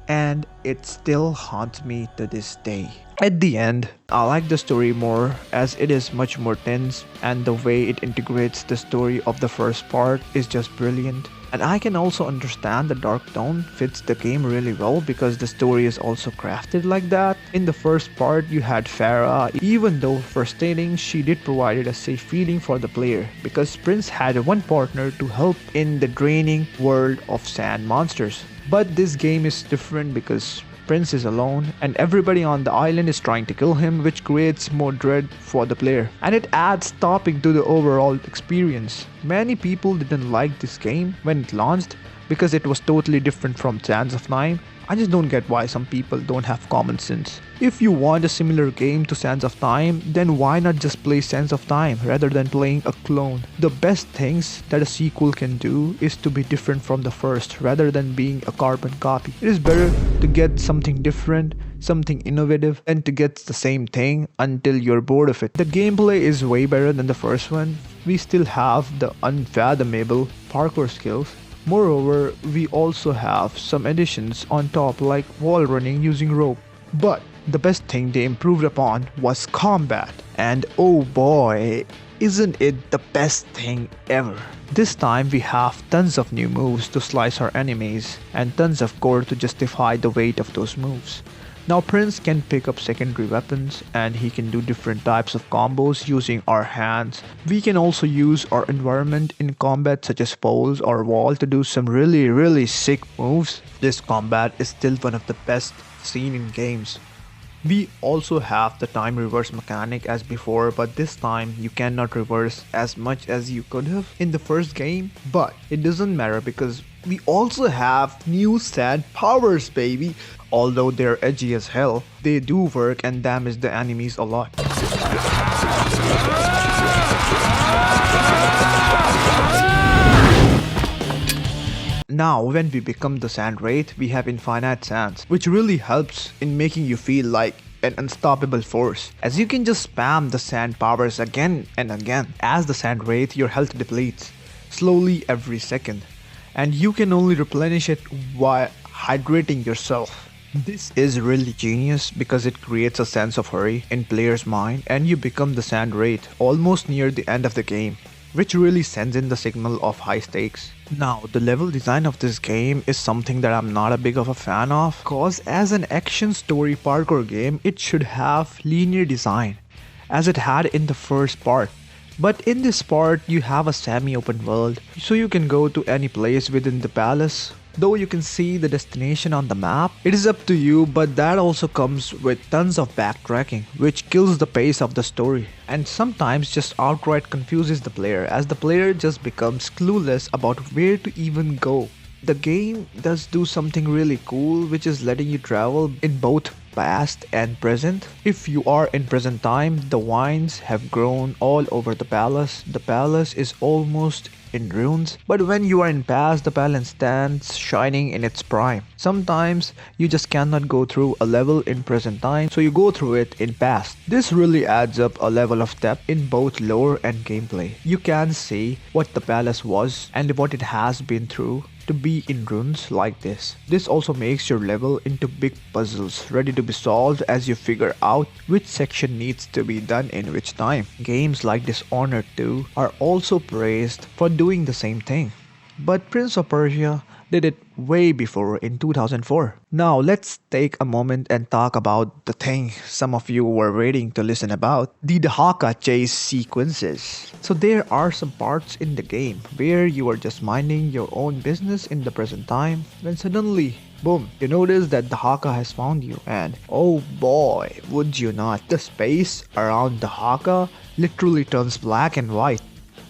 and it still haunts me to this day. At the end, I like the story more as it is much more tense, and the way it integrates the story of the first part is just brilliant. And I can also understand the dark tone fits the game really well because the story is also crafted like that. In the first part, you had Farah. Even though frustrating, she did provide a safe feeling for the player because Prince had one partner to help in the draining world of sand monsters. But this game is different because Prince is alone and everybody on the island is trying to kill him, which creates more dread for the player and it adds topping to the overall experience. Many people didn't like this game when it launched because it was totally different from Sands of Time. I just don't get why some people don't have common sense. If you want a similar game to Sands of Time, then why not just play Sands of Time rather than playing a clone? The best things that a sequel can do is to be different from the first rather than being a carbon copy. It is better to get something different, something innovative, than to get the same thing until you're bored of it. The gameplay is way better than the first one. We still have the unfathomable parkour skills. Moreover, we also have some additions on top like wall running using rope. But the best thing they improved upon was combat. And oh boy, isn't it the best thing ever. This time we have tons of new moves to slice our enemies and tons of core to justify the weight of those moves. Now Prince can pick up secondary weapons and he can do different types of combos using our hands. We can also use our environment in combat such as poles or wall to do some really sick moves. This combat is still one of the best seen in games. We also have the time reverse mechanic as before, but this time you cannot reverse as much as you could have in the first game, but it doesn't matter because we also have new sand powers, baby. Although they're edgy as hell, they do work and damage the enemies a lot. Now when we become the Sand Wraith, we have infinite sands, which really helps in making you feel like an unstoppable force, as you can just spam the sand powers again and again. As the Sand Wraith, your health depletes slowly every second, and you can only replenish it while hydrating yourself. This is really genius because it creates a sense of hurry in player's mind and you become the Sand Wraith almost near the end of the game, which really sends in the signal of high stakes. Now, the level design of this game is something that I'm not a big of a fan of, cause as an action story parkour game, it should have linear design, as it had in the first part. But in this part, you have a semi-open world, so you can go to any place within the palace. Though you can see the destination on the map, it is up to you, but that also comes with tons of backtracking, which kills the pace of the story and sometimes just outright confuses the player, as the player just becomes clueless about where to even go. The game does do something really cool, which is letting you travel in both past and present. If you are in present time, the vines have grown all over the palace. The palace is almost in runes, but when you are in past, the balance stands shining in its prime. Sometimes you just cannot go through a level in present time, so you go through it in past. This really adds up a level of depth in both lore and gameplay. You can see what the palace was and what it has been through to be in runes like this. This also makes your level into big puzzles ready to be solved as you figure out which section needs to be done in which time. Games like Dishonored 2 are also praised for doing the same thing. But Prince of Persia did it way before in 2004. Now let's take a moment and talk about the thing some of you were waiting to listen about, the Dahaka chase sequences. So there are some parts in the game where you are just minding your own business in the present time, when suddenly, boom, you notice that Dahaka has found you, and oh boy, would you not, the space around Dahaka literally turns black and white.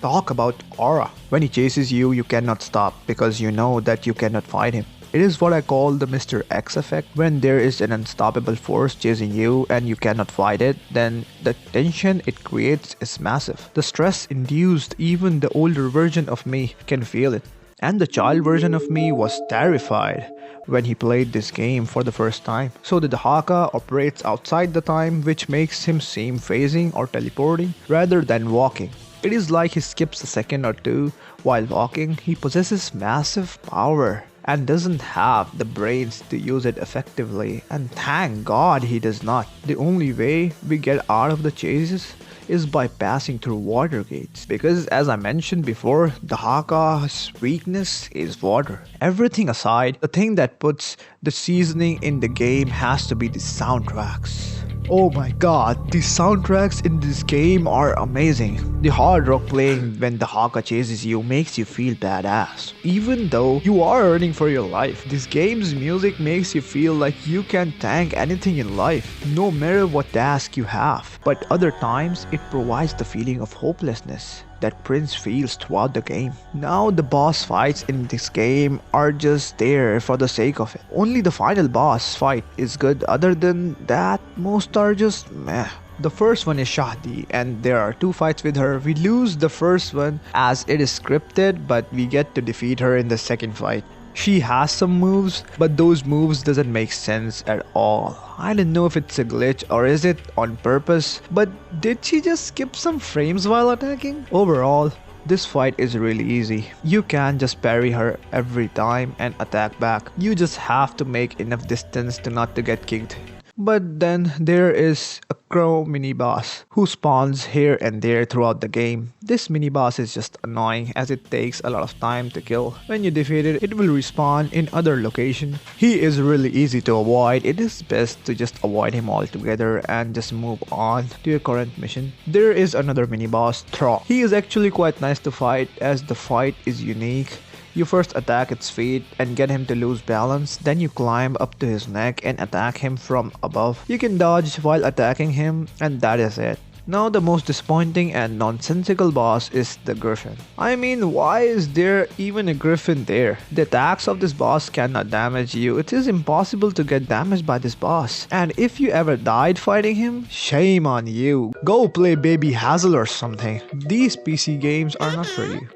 Talk about aura. When he chases you, you cannot stop because you know that you cannot fight him. It is what I call the Mr. X effect. When there is an unstoppable force chasing you and you cannot fight it, then the tension it creates is massive. The stress induced, even the older version of me can feel it. And the child version of me was terrified when he played this game for the first time. So the Dahaka operates outside the time, which makes him seem phasing or teleporting rather than walking. It is like he skips a second or two while walking. He possesses massive power and doesn't have the brains to use it effectively, and thank God he does not. The only way we get out of the chases is by passing through water gates, because as I mentioned before, the Haka's weakness is water. Everything aside, the thing that puts the seasoning in the game has to be the soundtracks. Oh my god, the soundtracks in this game are amazing. The hard rock playing when the Haka chases you makes you feel badass. Even though you are earning for your life, this game's music makes you feel like you can tank anything in life, no matter what task you have. But other times, it provides the feeling of hopelessness that Prince feels throughout the game. Now the boss fights in this game are just there for the sake of it. Only the final boss fight is good. Other than that, most are just meh. The first one is Shahdi, and there are 2 fights with her. We lose the first one as it is scripted, but we get to defeat her in the second fight. She has some moves, but those moves doesn't make sense at all. I don't know if it's a glitch or is it on purpose, but did she just skip some frames while attacking? Overall, this fight is really easy. You can just parry her every time and attack back. You just have to make enough distance to not to get kicked. But then there is a crow mini-boss who spawns here and there throughout the game. This mini-boss is just annoying as it takes a lot of time to kill. When you defeat it, it will respawn in other location. He is really easy to avoid. It is best to just avoid him altogether and just move on to your current mission. There is another mini-boss, Thra. He is actually quite nice to fight as the fight is unique. You first attack its feet and get him to lose balance, then you climb up to his neck and attack him from above. You can dodge while attacking him, and that is it. Now the most disappointing and nonsensical boss is the Griffin. I mean, why is there even a Griffin there? The attacks of this boss cannot damage you. It is impossible to get damaged by this boss. And if you ever died fighting him, shame on you. Go play Baby Hazel or something. These PC games are not for you.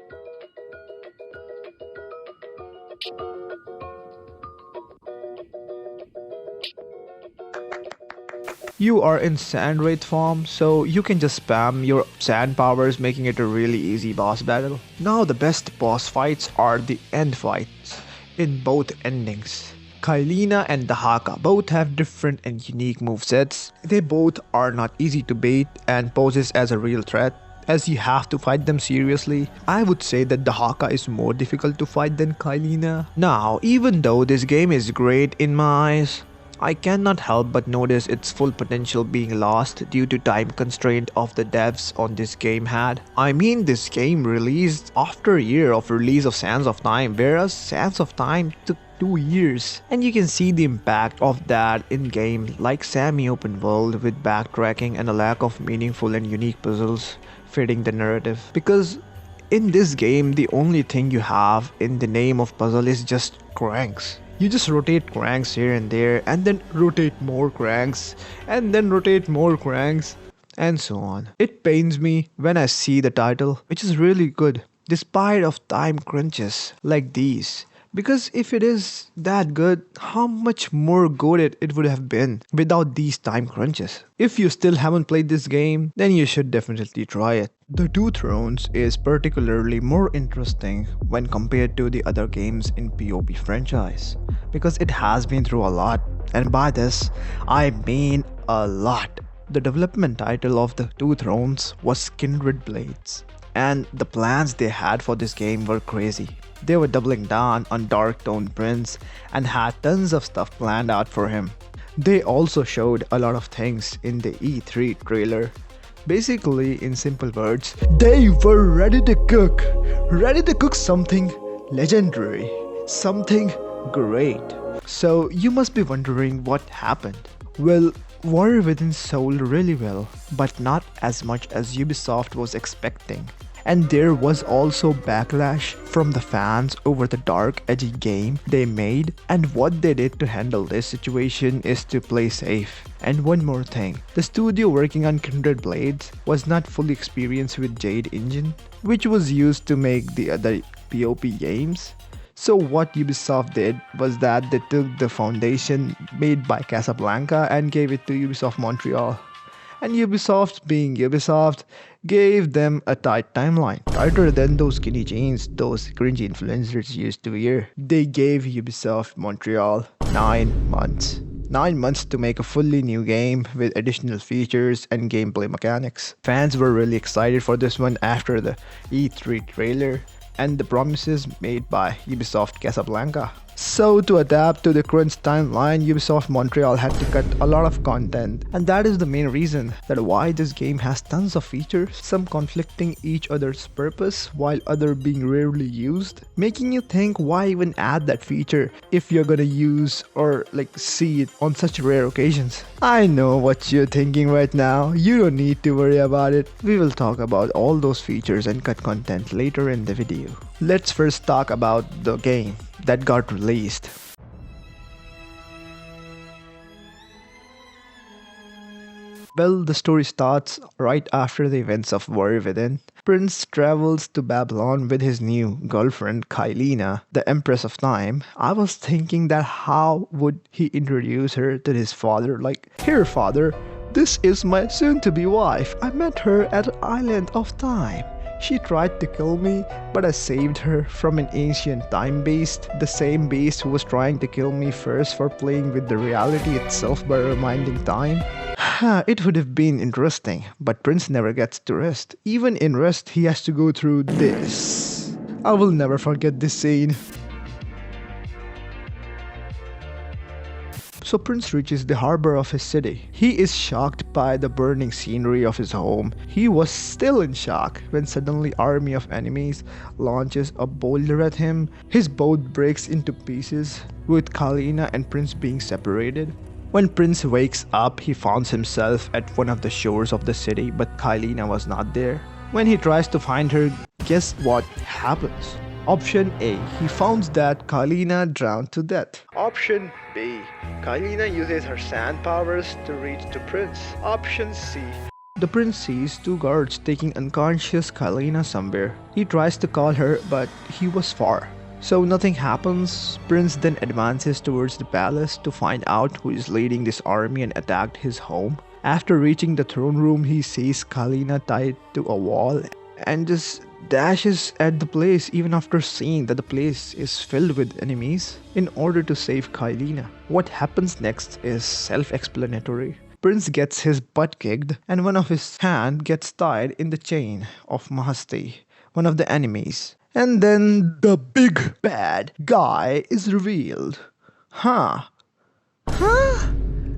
You are in sand wraith form, so you can just spam your sand powers, making it a really easy boss battle. Now the best boss fights are the end fights in both endings. Kylina and Dahaka both have different and unique movesets. They both are not easy to beat and poses as a real threat, as you have to fight them seriously. I would say that Dahaka is more difficult to fight than Kylina. Now, even though this game is great in my eyes, I cannot help but notice its full potential being lost due to time constraint of the devs on this game had. I mean, this game released after a year of release of Sands of Time, whereas Sands of Time took 2 years. And you can see the impact of that in games like semi-open world with backtracking and a lack of meaningful and unique puzzles fitting the narrative. Because in this game, the only thing you have in the name of puzzle is just cranks. You just rotate cranks here and there, and then rotate more cranks, and then rotate more cranks, and so on. It pains me when I see the title, which is really good. despite of time crunches like these. Because if it is that good, how much more good it would have been without these time crunches. If you still haven't played this game, then you should definitely try it. The Two Thrones is particularly more interesting when compared to the other games in PoP franchise, because it has been through a lot, and by this I mean a lot. The development title of the Two Thrones was Kindred Blades, and the plans they had for this game were crazy. They were doubling down on Dark Tone Prince and had tons of stuff planned out for him. They also showed a lot of things in the E3 trailer. Basically, in simple words, they were ready to cook something legendary, something great. So you must be wondering what happened. Well, Warrior Within sold really well, but not as much as Ubisoft was expecting. And there was also backlash from the fans over the dark, edgy game they made, and what they did to handle this situation is to play safe. And one more thing, the studio working on Kindred Blades was not fully experienced with Jade Engine, which was used to make the other PoP games. So what Ubisoft did was that they took the foundation made by Casablanca and gave it to Ubisoft Montreal. And Ubisoft, being Ubisoft, gave them a tight timeline, tighter than those skinny jeans those cringy influencers used to wear. They gave Ubisoft Montreal 9 months. 9 months to make a fully new game with additional features and gameplay mechanics. Fans were really excited for this one after the E3 trailer and the promises made by Ubisoft Casablanca. So to adapt to the current timeline, Ubisoft Montreal had to cut a lot of content, and that is the main reason that why this game has tons of features, some conflicting each other's purpose while other being rarely used, making you think why even add that feature if you're gonna use or see it on such rare occasions. I know what you're thinking right now, you don't need to worry about it. We will talk about all those features and cut content later in the video. Let's first talk about the game that got released. Well, the story starts right after the events of Warrior Within. Prince travels to Babylon with his new girlfriend Kylina, the Empress of Time. I was thinking that how would he introduce her to his father, "Here father, this is my soon-to-be wife. I met her at an island of time. She tried to kill me, but I saved her from an ancient time beast, the same beast who was trying to kill me first for playing with the reality itself by reminding time." It would have been interesting, but Prince never gets to rest. Even in rest, he has to go through this. I will never forget this scene. So Prince reaches the harbor of his city. He is shocked by the burning scenery of his home. He was still in shock when suddenly army of enemies launches a boulder at him. His boat breaks into pieces, with Kylina and Prince being separated. When Prince wakes up, he finds himself at one of the shores of the city, but Kylina was not there. When he tries to find her, guess what happens? Option A, he finds that Kylina drowned to death. Option B, Kylina uses her sand powers to reach the prince. Option C, the prince sees two guards taking unconscious Kylina somewhere. He tries to call her, but he was far. So nothing happens. Prince then advances towards the palace to find out who is leading this army and attacked his home. After reaching the throne room, he sees Kylina tied to a wall and just dashes at the place even after seeing that the place is filled with enemies in order to save Kylina. What happens next is self-explanatory. Prince gets his butt kicked and one of his hand gets tied in the chain of Mahasti, one of the enemies. And then the big bad guy is revealed.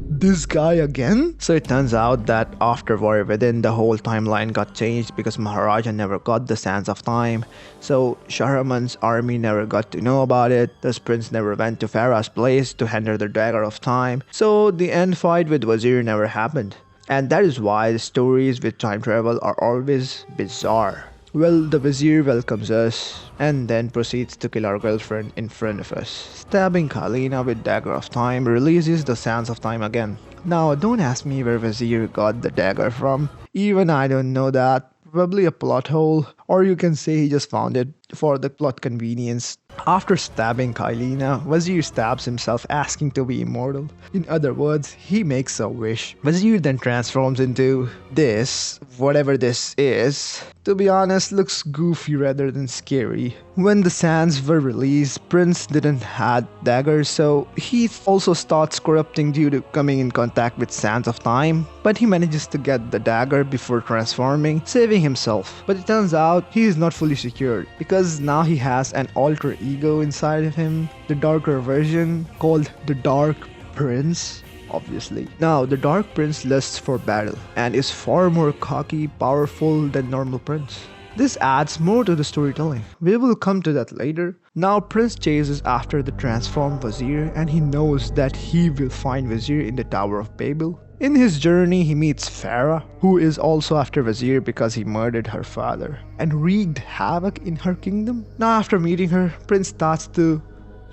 This guy again? So it turns out that after Warrior Within, the whole timeline got changed because Maharaja never got the Sands of Time. So Shahraman's army never got to know about it. Thus Prince never went to Farah's place to handle the Dagger of Time. So the end fight with Wazir never happened. And that is why the stories with time travel are always bizarre. Well, the Vizier welcomes us and then proceeds to kill our girlfriend in front of us. Stabbing Kylina with Dagger of Time releases the Sands of Time again. Now, don't ask me where Vizier got the dagger from. Even I don't know that. probably a plot hole, or you can say he just found it for the plot convenience. After stabbing Kylina, Wazir stabs himself asking to be immortal. In other words, he makes a wish. Wazir then transforms into this, whatever this is. To be honest, looks goofy rather than scary. When the sands were released, Prince didn't have daggers, so he also starts corrupting due to coming in contact with sands of time, but he manages to get the dagger before transforming, saving himself. But it turns out he is not fully secured, because now he has an alter ego inside of him, the darker version called the Dark Prince. Obviously. Now, the Dark Prince lusts for battle and is far more cocky, powerful than normal Prince. This adds more to the storytelling. We will come to that later. Now, Prince chases after the transformed Wazir and he knows that he will find Wazir in the Tower of Babel. In his journey, he meets Farah, who is also after Wazir because he murdered her father and wreaked havoc in her kingdom. Now, after meeting her, Prince starts to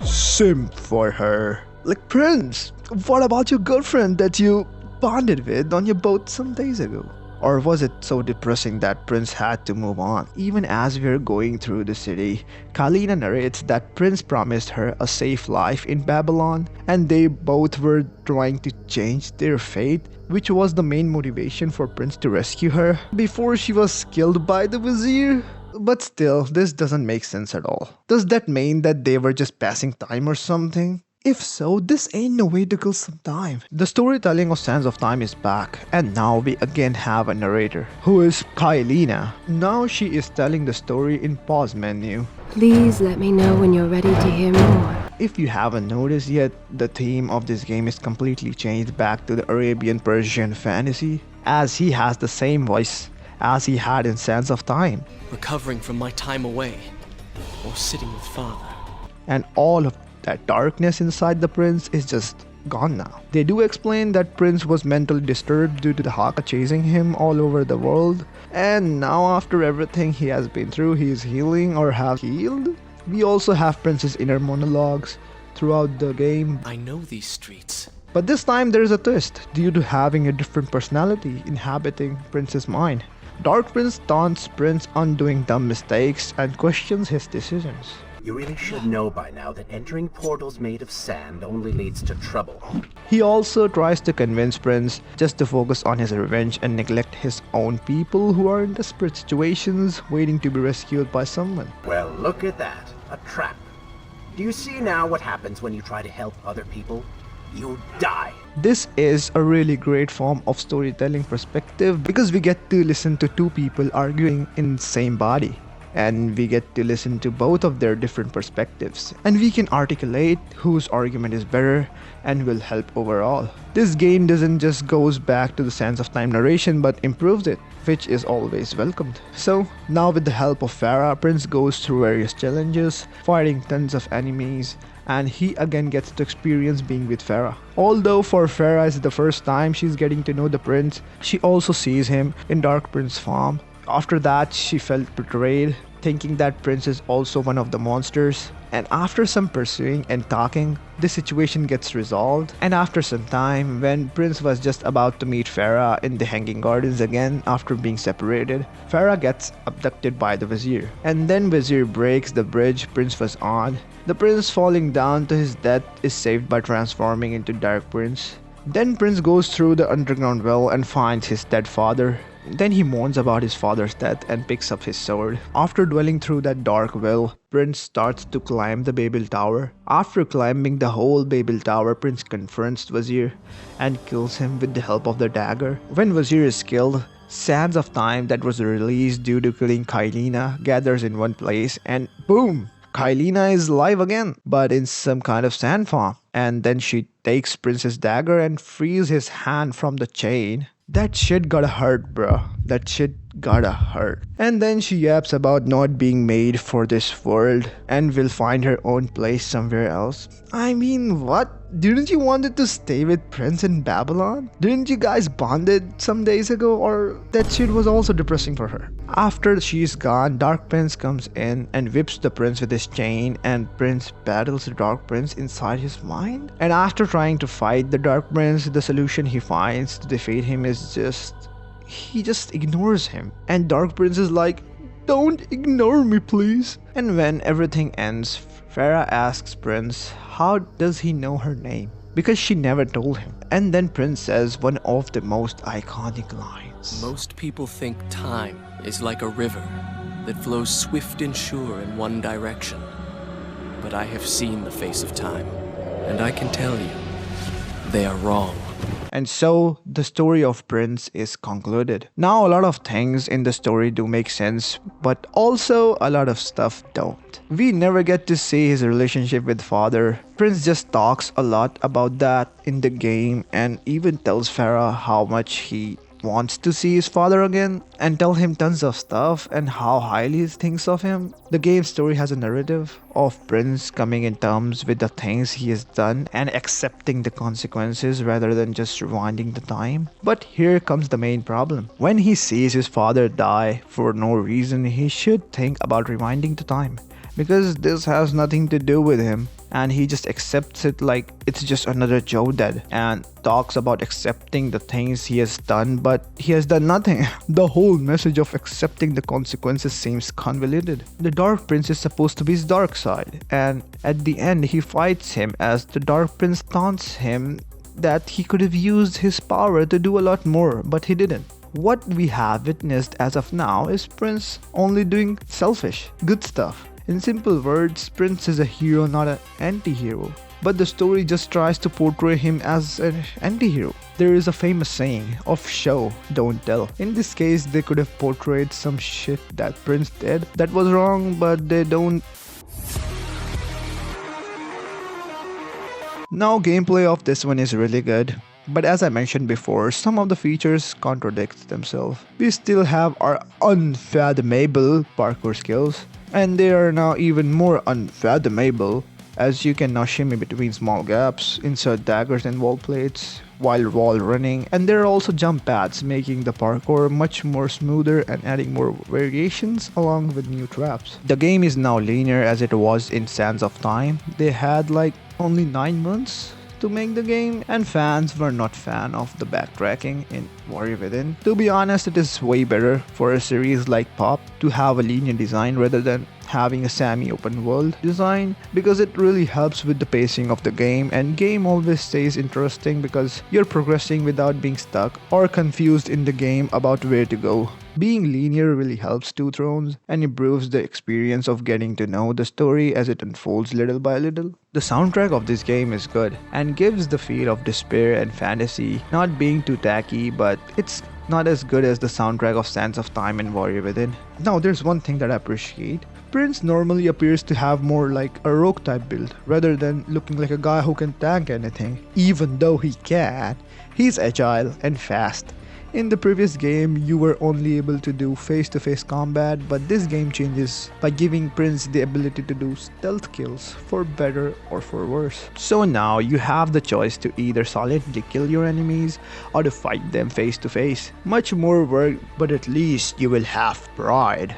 simp for her. Like, Prince, what about your girlfriend that you bonded with on your boat some days ago? Or was it so depressing that Prince had to move on? Even as we are going through the city, Kylina narrates that Prince promised her a safe life in Babylon and they both were trying to change their fate, which was the main motivation for Prince to rescue her before she was killed by the Vizier. But still, this doesn't make sense at all. Does that mean that they were just passing time or something? If so, this ain't no way to kill some time. The storytelling of Sands of Time is back, and now we again have a narrator, who is Kylina. Now she is telling the story in pause menu. Please let me know when you're ready to hear more. If you haven't noticed yet, the theme of this game is completely changed back to the Arabian Persian fantasy, as he has the same voice as he had in Sands of Time. Recovering from my time away, or sitting with father. And all of that darkness inside the prince is just gone now. They do explain that Prince was mentally disturbed due to the Haka chasing him all over the world, and now after everything he has been through, he is healing or has healed. We also have Prince's inner monologues throughout the game. I know these streets. But this time there is a twist due to having a different personality inhabiting Prince's mind. Dark Prince taunts Prince on doing dumb mistakes and questions his decisions. You really should know by now that entering portals made of sand only leads to trouble. He also tries to convince Prince just to focus on his revenge and neglect his own people who are in desperate situations waiting to be rescued by someone. Well, look at that. A trap. Do you see now what happens when you try to help other people? You die. This is a really great form of storytelling perspective because we get to listen to two people arguing in the same body. And we get to listen to both of their different perspectives, and we can articulate whose argument is better and will help overall. This game doesn't just goes back to the Sands of Time narration but improves it, which is always welcomed. So now with the help of Farah, Prince goes through various challenges, fighting tons of enemies, and he again gets to experience being with Farah. Although for Farah it's the first time she's getting to know the prince, she also sees him in Dark Prince form. After that, she felt betrayed, thinking that Prince is also one of the monsters. And after some pursuing and talking, the situation gets resolved. And after some time, when Prince was just about to meet Farah in the Hanging Gardens again after being separated, Farah gets abducted by the Vizier. And then Vizier breaks the bridge Prince was on. The Prince falling down to his death is saved by transforming into Dark Prince. Then Prince goes through the underground well and finds his dead father. Then he mourns about his father's death and picks up his sword. After dwelling through that dark well, Prince starts to climb the Babel Tower. After climbing the whole Babel Tower, Prince confronts Wazir and kills him with the help of the dagger. When Wazir is killed, Sands of Time that was released due to killing Kylina gathers in one place and boom! Kylina is alive again, but in some kind of sand form. And then she takes Prince's dagger and frees his hand from the chain. That shit gotta hurt, bro. That shit gotta hurt. And then she yaps about not being made for this world and will find her own place somewhere else. I mean, what? Didn't you wanted to stay with Prince in Babylon? Didn't you guys bonded some days ago? Or that shit was also depressing for her. After she's gone, Dark Prince comes in and whips the prince with his chain, and Prince battles the Dark Prince inside his mind. And after trying to fight the Dark Prince, the solution he finds to defeat him is just he just ignores him. And Dark Prince is like, "Don't ignore me, please." And when everything ends, Farah asks Prince how does he know her name, because she never told him. And then Prince says one of the most iconic lines. Most people think time is like a river that flows swift and sure in one direction. But I have seen the face of time, and I can tell you, they are wrong. And so the story of Prince is concluded. Now a lot of things in the story do make sense, but also a lot of stuff don't. We never get to see his relationship with father. Prince just talks a lot about that in the game and even tells Farah how much he wants to see his father again and tell him tons of stuff and how highly he thinks of him. The game story has a narrative of Prince coming in terms with the things he has done and accepting the consequences rather than just rewinding the time. But here comes the main problem. When he sees his father die for no reason, he should think about rewinding the time, because this has nothing to do with him, and he just accepts it like it's just another Joe dead and talks about accepting the things he has done, but he has done nothing. The whole message of accepting the consequences seems convoluted. The Dark Prince is supposed to be his dark side, and at the end he fights him as the Dark Prince taunts him that he could have used his power to do a lot more, but he didn't. What we have witnessed as of now is Prince only doing selfish, good stuff. In simple words, Prince is a hero, not an anti-hero. But the story just tries to portray him as an anti-hero. There is a famous saying of show, don't tell. In this case, they could have portrayed some shit that Prince did that was wrong, but they don't. Now, gameplay of this one is really good. But as I mentioned before, some of the features contradict themselves. We still have our unfathomable parkour skills, and they are now even more unfathomable, as you can now shimmy between small gaps, insert daggers and wall plates while wall running, and there are also jump pads, making the parkour much more smoother and adding more variations along with new traps. The game is now linear as it was in Sands of Time. They had like only 9 months to make the game, and fans were not fan of the backtracking in Warrior Within. To be honest, it is way better for a series like Pop to have a linear design rather than having a semi-open world design, because it really helps with the pacing of the game, and game always stays interesting because you're progressing without being stuck or confused in the game about where to go. Being linear really helps Two Thrones and improves the experience of getting to know the story as it unfolds little by little. The soundtrack of this game is good and gives the feel of despair and fantasy, not being too tacky, but it's not as good as the soundtrack of Sands of Time and Warrior Within. Now there's one thing that I appreciate. Prince normally appears to have more like a rogue type build rather than looking like a guy who can tank anything. Even though he can, he's agile and fast. In the previous game, you were only able to do face-to-face combat, but this game changes by giving Prince the ability to do stealth kills, for better or for worse. So now you have the choice to either silently kill your enemies or to fight them face-to-face. Much more work, but at least you will have pride.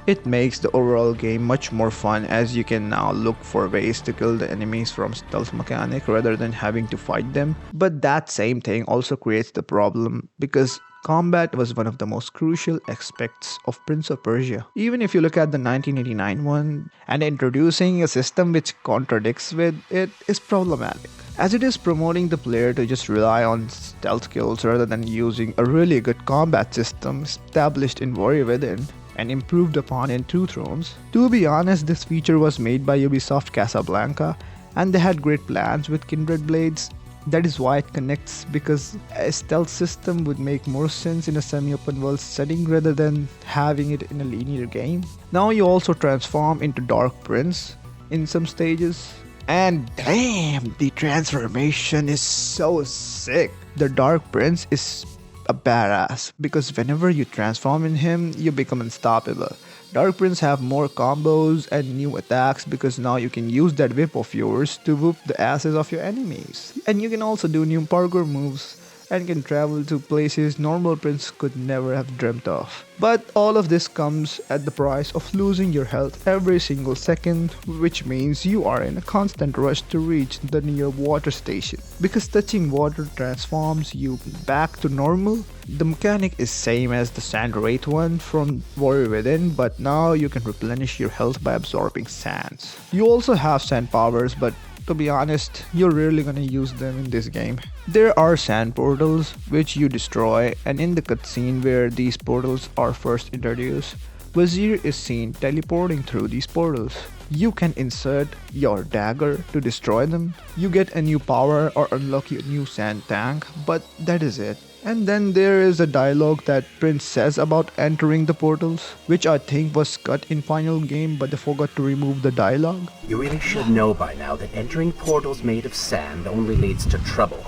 It makes the overall game much more fun, as you can now look for ways to kill the enemies from stealth mechanic rather than having to fight them. But that same thing also creates the problem because combat was one of the most crucial aspects of Prince of Persia. Even if you look at the 1989 one, and introducing a system which contradicts with it is problematic, as it is promoting the player to just rely on stealth kills rather than using a really good combat system established in Warrior Within and improved upon in Two Thrones. To be honest, this feature was made by Ubisoft Casablanca, and they had great plans with Kindred Blades. That is why it connects, because a stealth system would make more sense in a semi-open world setting rather than having it in a linear game. Now you also transform into Dark Prince in some stages, and damn, the transformation is so sick. The Dark Prince is a badass because whenever you transform in him, you become unstoppable. Dark Prince have more combos and new attacks because now you can use that whip of yours to whoop the asses of your enemies. And you can also do new parkour moves and can travel to places normal prince could never have dreamt of. But all of this comes at the price of losing your health every single second, which means you are in a constant rush to reach the near water station. Because touching water transforms you back to normal. The mechanic is same as the Sand Wraith one from Warrior Within, but now you can replenish your health by absorbing sands. You also have sand powers, but to be honest, you're rarely gonna use them in this game. There are sand portals which you destroy, and in the cutscene where these portals are first introduced, Wazir is seen teleporting through these portals. You can insert your dagger to destroy them. You get a new power or unlock a new sand tank, but that is it. And then there is a dialogue that Prince says about entering the portals, which I think was cut in final game, but they forgot to remove the dialogue. You really should know by now that entering portals made of sand only leads to trouble.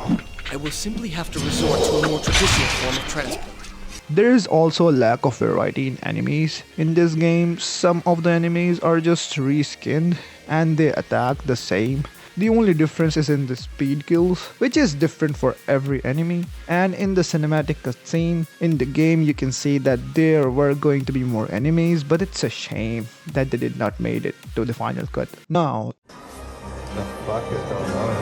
I will simply have to resort to a more traditional form of transport. There is also a lack of variety in enemies. In this game, some of the enemies are just reskinned and they attack the same. The only difference is in the speed kills, which is different for every enemy. And in the cinematic cutscene, in the game you can see that there were going to be more enemies, but it's a shame that they did not made it to the final cut. Now, the fuck is going on?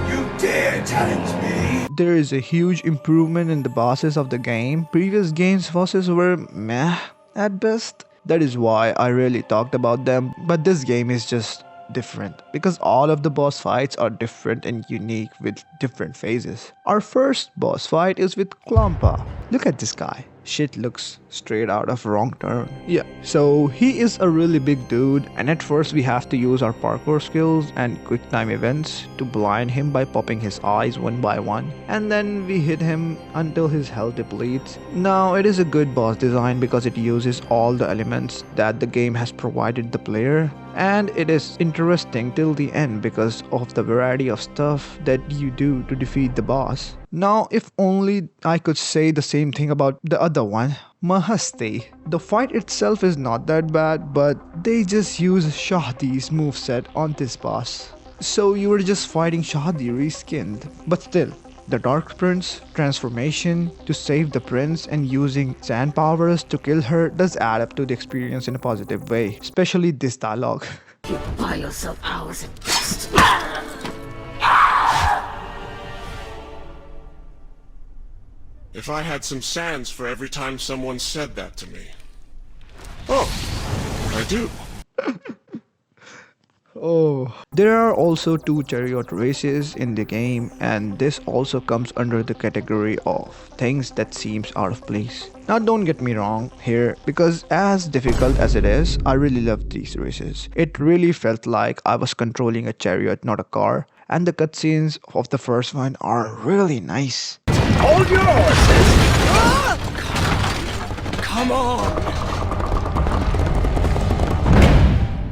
You dare challenge me? There is a huge improvement in the bosses of the game. Previous games' bosses were meh at best. That is why I really talked about them, but this game is just different because all of the boss fights are different and unique with different phases. Our first boss fight is with Klampa. Look at this guy. Shit looks straight out of Wrong Turn. Yeah, so he is a really big dude, and at first we have to use our parkour skills and quick time events to blind him by popping his eyes one by one, and then we hit him until his health depletes. Now it is a good boss design because it uses all the elements that the game has provided the player, and it is interesting till the end because of the variety of stuff that you do to defeat the boss. Now, if only I could say the same thing about the other one, Mahasti. The fight itself is not that bad, but they just use Shahdi's moveset on this boss. So you were just fighting Shahdi reskinned. But still, the Dark Prince transformation to save the prince and using sand powers to kill her does add up to the experience in a positive way, especially this dialogue. You buy yourself hours at best. If I had some sands for every time someone said that to me. Oh, I do. Oh, there are also 2 chariot races in the game, and this also comes under the category of things that seems out of place. Now don't get me wrong here, because as difficult as it is, I really loved these races. It really felt like I was controlling a chariot, not a car, and the cutscenes of the first one are really nice. Hold your horses! Come on!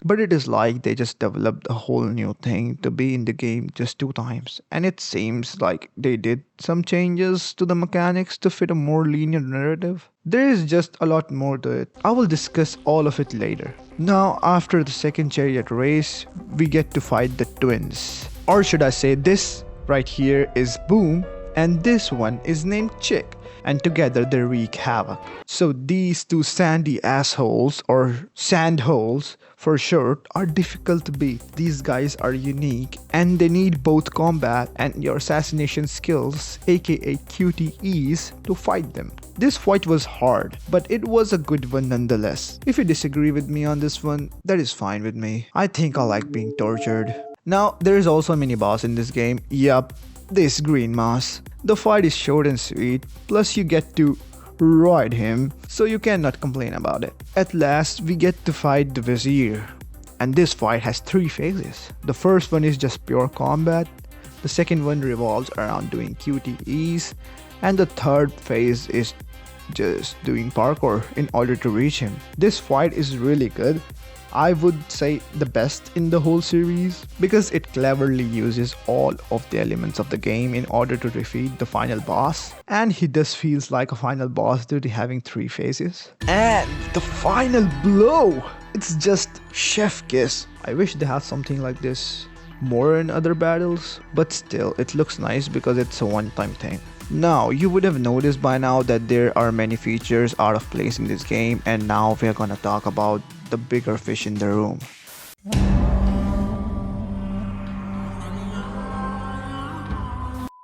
But it is like they just developed a whole new thing to be in the game just 2 times, and it seems like they did some changes to the mechanics to fit a more linear narrative. There is just a lot more to it. I will discuss all of it later. Now, after the second chariot race, we get to fight the twins. Or should I say, this right here is Boom, and this one is named Chick, and together they wreak havoc. So these 2 sandy assholes, or sandholes for short, are difficult to beat. These guys are unique and they need both combat and your assassination skills, aka QTEs, to fight them. This fight was hard, but it was a good one nonetheless. If you disagree with me on this one, that is fine with me. I think I like being tortured. Now, there is also a mini boss in this game. Yup, this green mouse. The fight is short and sweet, plus you get to ride him, so you cannot complain about it. At last, we get to fight the Vizier, and this fight has 3 phases. The first one is just pure combat, the second one revolves around doing QTEs, and the third phase is just doing parkour in order to reach him. This fight is really good. I would say the best in the whole series because it cleverly uses all of the elements of the game in order to defeat the final boss, and he does feels like a final boss due to having 3 phases. And the final blow, it's just chef kiss. I wish they had something like this more in other battles, but still it looks nice because it's a one-time thing. Now, you would have noticed by now that there are many features out of place in this game, and now we're gonna talk about the bigger fish in the room.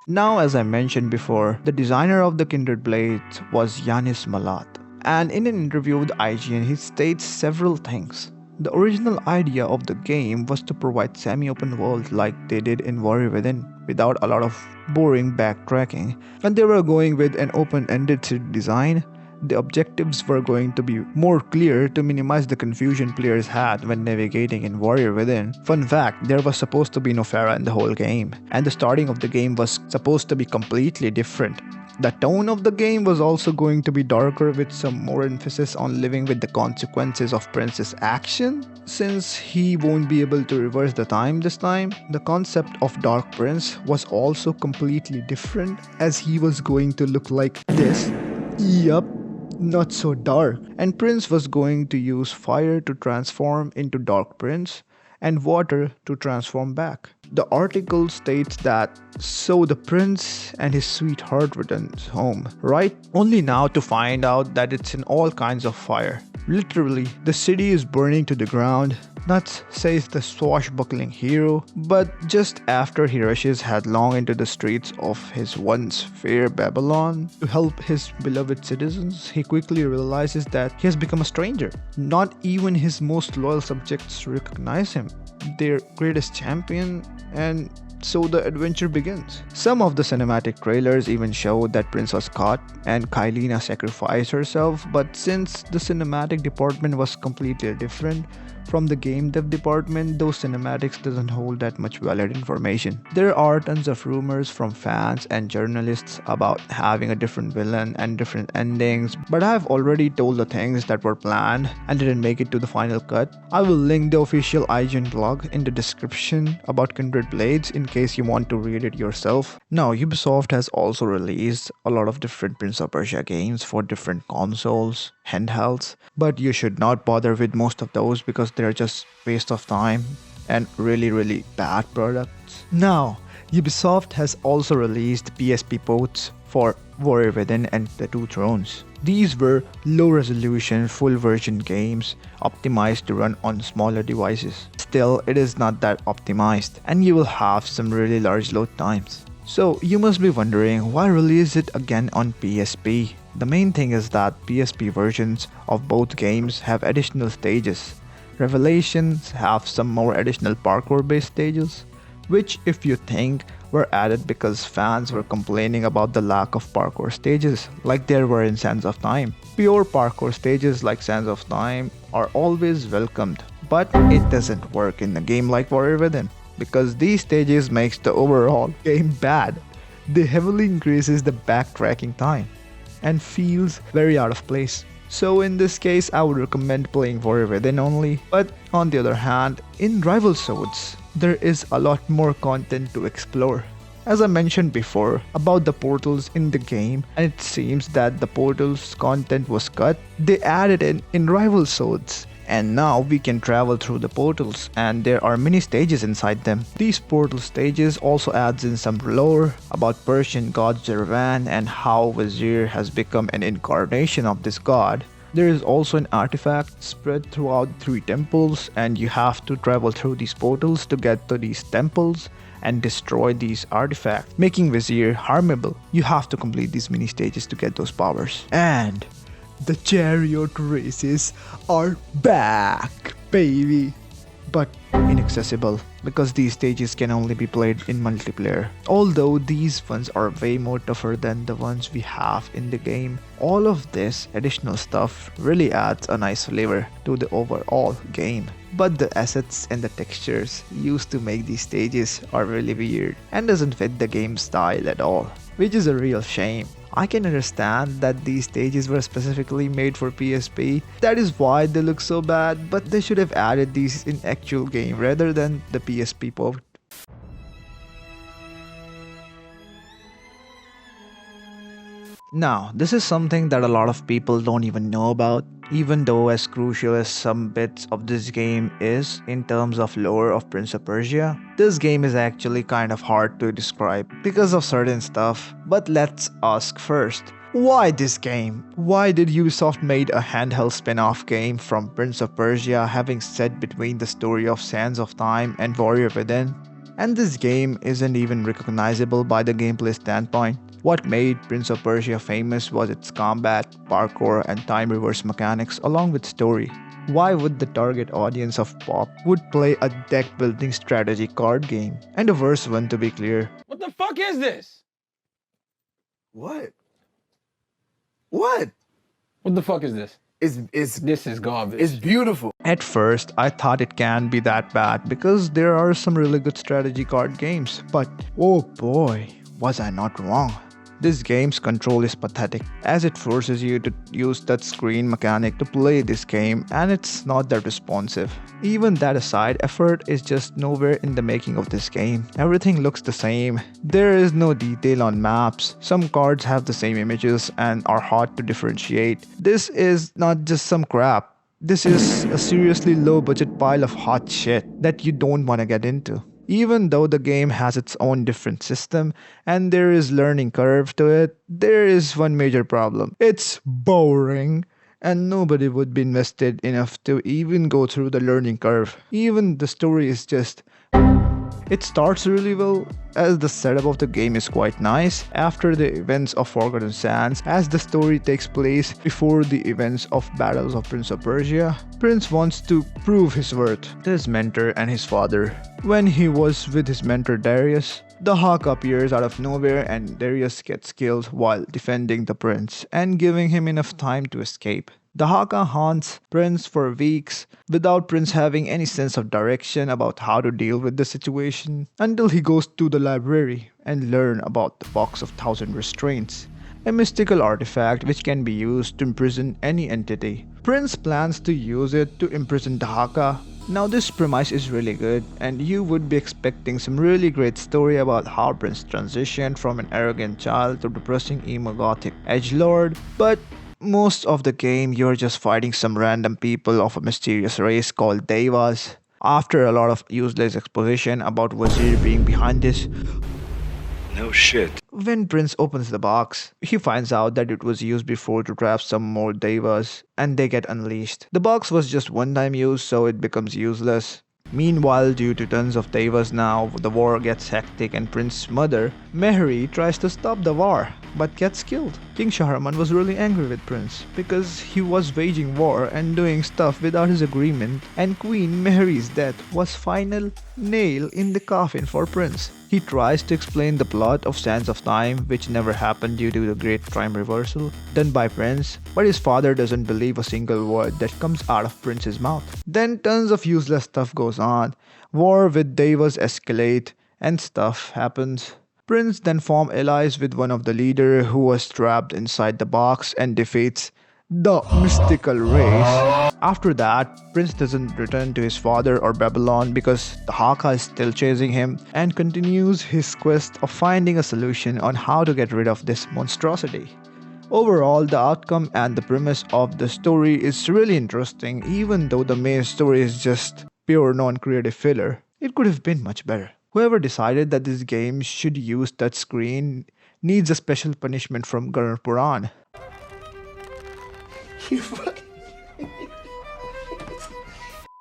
Now, as I mentioned before, the designer of the Kindred Blades was Yanis Malat, and in an interview with IGN he states several things. The original idea of the game was to provide semi-open world like they did in Warrior Within, without a lot of boring backtracking. When they were going with an open-ended city design, the objectives were going to be more clear to minimize the confusion players had when navigating in Warrior Within. Fun fact, there was supposed to be no Pharah in the whole game, and the starting of the game was supposed to be completely different. The tone of the game was also going to be darker, with some more emphasis on living with the consequences of Prince's action. Since he won't be able to reverse the time this time, the concept of Dark Prince was also completely different, as he was going to look like this. Yup, not so dark. And Prince was going to use fire to transform into Dark Prince and water to transform back. The article states that, so the prince and his sweetheart returns home, right? Only now to find out that it's in all kinds of fire. Literally, the city is burning to the ground. Nuts, says the swashbuckling hero, but just after he rushes headlong into the streets of his once fair Babylon to help his beloved citizens, he quickly realizes that he has become a stranger. Not even his most loyal subjects recognize him, their greatest champion, and so the adventure begins. Some of the cinematic trailers even showed that Prince was caught and Kylina sacrificed herself, but since the cinematic department was completely different from the game dev department, those cinematics doesn't hold that much valid information. There are tons of rumors from fans and journalists about having a different villain and different endings, but I have already told the things that were planned and didn't make it to the final cut. I will link the official IGN blog in the description about Kindred Blades in case you want to read it yourself. Now, Ubisoft has also released a lot of different Prince of Persia games for different consoles, handhelds, but you should not bother with most of those because they're just waste of time and really bad products. Now, Ubisoft has also released PSP ports for Warrior Within and The Two Thrones. These were low-resolution, full-version games optimized to run on smaller devices. Still, it is not that optimized, and you will have some really large load times. So, you must be wondering, why release it again on PSP? The main thing is that PSP versions of both games have additional stages. Revelations have some more additional parkour-based stages, which, if you think, were added because fans were complaining about the lack of parkour stages like there were in Sands of Time. Pure parkour stages like Sands of Time are always welcomed, but it doesn't work in a game like Warrior Within because these stages makes the overall game bad. They heavily increases the backtracking time and feels very out of place. So in this case, I would recommend playing Warrior Within only, but on the other hand, in Rival Swords, there is a lot more content to explore. As I mentioned before about the portals in the game, and it seems that the portals content was cut, they added it in Rival Swords. And now we can travel through the portals and there are many stages inside them. These portal stages also adds in some lore about Persian god Zervan and how Vizier has become an incarnation of this god. There is also an artifact spread throughout 3 temples and you have to travel through these portals to get to these temples and destroy these artifacts, making Vizier harmable. You have to complete these mini stages to get those powers. And the chariot races are back, baby! But inaccessible because these stages can only be played in multiplayer. Although these ones are way more tougher than the ones we have in the game, all of this additional stuff really adds a nice flavor to the overall game. But the assets and the textures used to make these stages are really weird and doesn't fit the game's style at all, which is a real shame. I can understand that these stages were specifically made for PSP, that is why they look so bad, but they should have added these in actual game rather than the PSP port. Now, this is something that a lot of people don't even know about, even though as crucial as some bits of this game is in terms of lore of Prince of Persia, this game is actually kind of hard to describe because of certain stuff. But let's ask first, why this game? Why did Ubisoft made a handheld spin-off game from Prince of Persia having set between the story of Sands of Time and Warrior Within? And this game isn't even recognizable by the gameplay standpoint. What made Prince of Persia famous was its combat, parkour, and time reverse mechanics along with story. Why would the target audience of pop would play a deck building strategy card game? And the worst one to be clear. What the fuck is this? What? What? What the fuck is this? This is garbage. It's beautiful. At first, I thought it can't be that bad because there are some really good strategy card games, but oh boy, was I not wrong. This game's control is pathetic as it forces you to use that screen mechanic to play this game and it's not that responsive. Even that aside, effort is just nowhere in the making of this game. Everything looks the same. There is no detail on maps. Some cards have the same images and are hard to differentiate. This is not just some crap. This is a seriously low budget pile of hot shit that you don't want to get into. Even though the game has its own different system and there is learning curve to it, there is one major problem. It's boring and nobody would be invested enough to even go through the learning curve. Even the story is just... It starts really well as the setup of the game is quite nice after the events of Forgotten Sands as the story takes place before the events of Battles of Prince of Persia. Prince wants to prove his worth to his mentor and his father. When he was with his mentor Darius, the Hawk appears out of nowhere and Darius gets killed while defending the prince and giving him enough time to escape. The Haka haunts Prince for weeks without Prince having any sense of direction about how to deal with the situation until he goes to the library and learn about the Box of Thousand Restraints, a mystical artifact which can be used to imprison any entity. Prince plans to use it to imprison the Haka. Now this premise is really good and you would be expecting some really great story about how Prince transitioned from an arrogant child to depressing emo gothic edgelord, but most of the game you're just fighting some random people of a mysterious race called Devas. After a lot of useless exposition about Wazir being behind this, No shit. when Prince opens the box, he finds out that it was used before to trap some more Devas and they get unleashed. The box was just one time use so it becomes useless. Meanwhile, due to tons of Devas now, the war gets hectic and Prince's mother, Mehri, tries to stop the war, but gets killed. King Shahraman was really angry with Prince because he was waging war and doing stuff without his agreement, and Queen Mehri's death was final nail in the coffin for Prince. He tries to explain the plot of Sands of Time, which never happened due to the great time reversal done by Prince, but his father doesn't believe a single word that comes out of Prince's mouth. Then tons of useless stuff goes on. War with Devas escalate and stuff happens. Prince then forms allies with one of the leader who was trapped inside the box and defeats the mystical race. After that, Prince doesn't return to his father or Babylon because the Haka is still chasing him and continues his quest of finding a solution on how to get rid of this monstrosity. Overall, the outcome and the premise of the story is really interesting even though the main story is just pure non-creative filler. It could have been much better. Whoever decided that this game should use touchscreen needs a special punishment from Garuda Puran.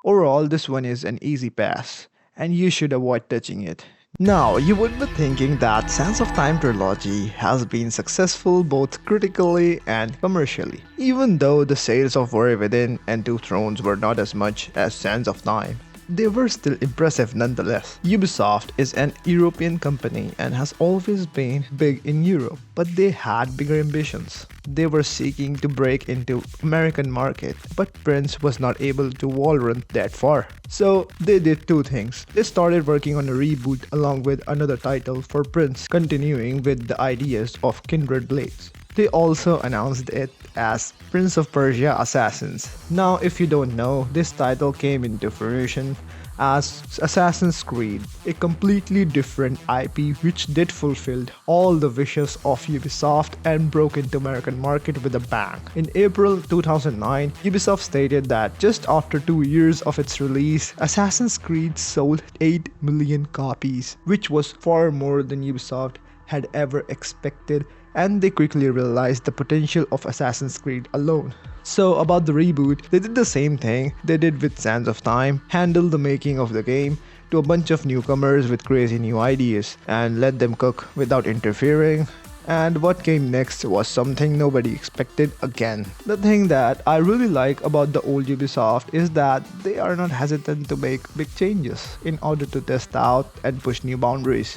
Overall, this one is an easy pass, and you should avoid touching it. Now, you would be thinking that Sands of Time trilogy has been successful both critically and commercially, even though the sales of Warrior Within and Two Thrones were not as much as Sands of Time. They were still impressive nonetheless. Ubisoft is an European company and has always been big in Europe, but they had bigger ambitions. They were seeking to break into American market, but Prince was not able to wall run that far. So they did two things. They started working on a reboot along with another title for Prince, continuing with the ideas of Kindred Blades. They also announced it as Prince of Persia Assassins. Now, if you don't know, this title came into fruition as Assassin's Creed, a completely different IP which did fulfilled all the wishes of Ubisoft and broke into American market with a bang. In April 2009, Ubisoft stated that just after 2 years of its release, Assassin's Creed sold 8 million copies, which was far more than Ubisoft had ever expected, and they quickly realized the potential of Assassin's Creed alone. So about the reboot, they did the same thing they did with Sands of Time, handled the making of the game to a bunch of newcomers with crazy new ideas and let them cook without interfering. And what came next was something nobody expected again. The thing that I really like about the old Ubisoft is that they are not hesitant to make big changes in order to test out and push new boundaries,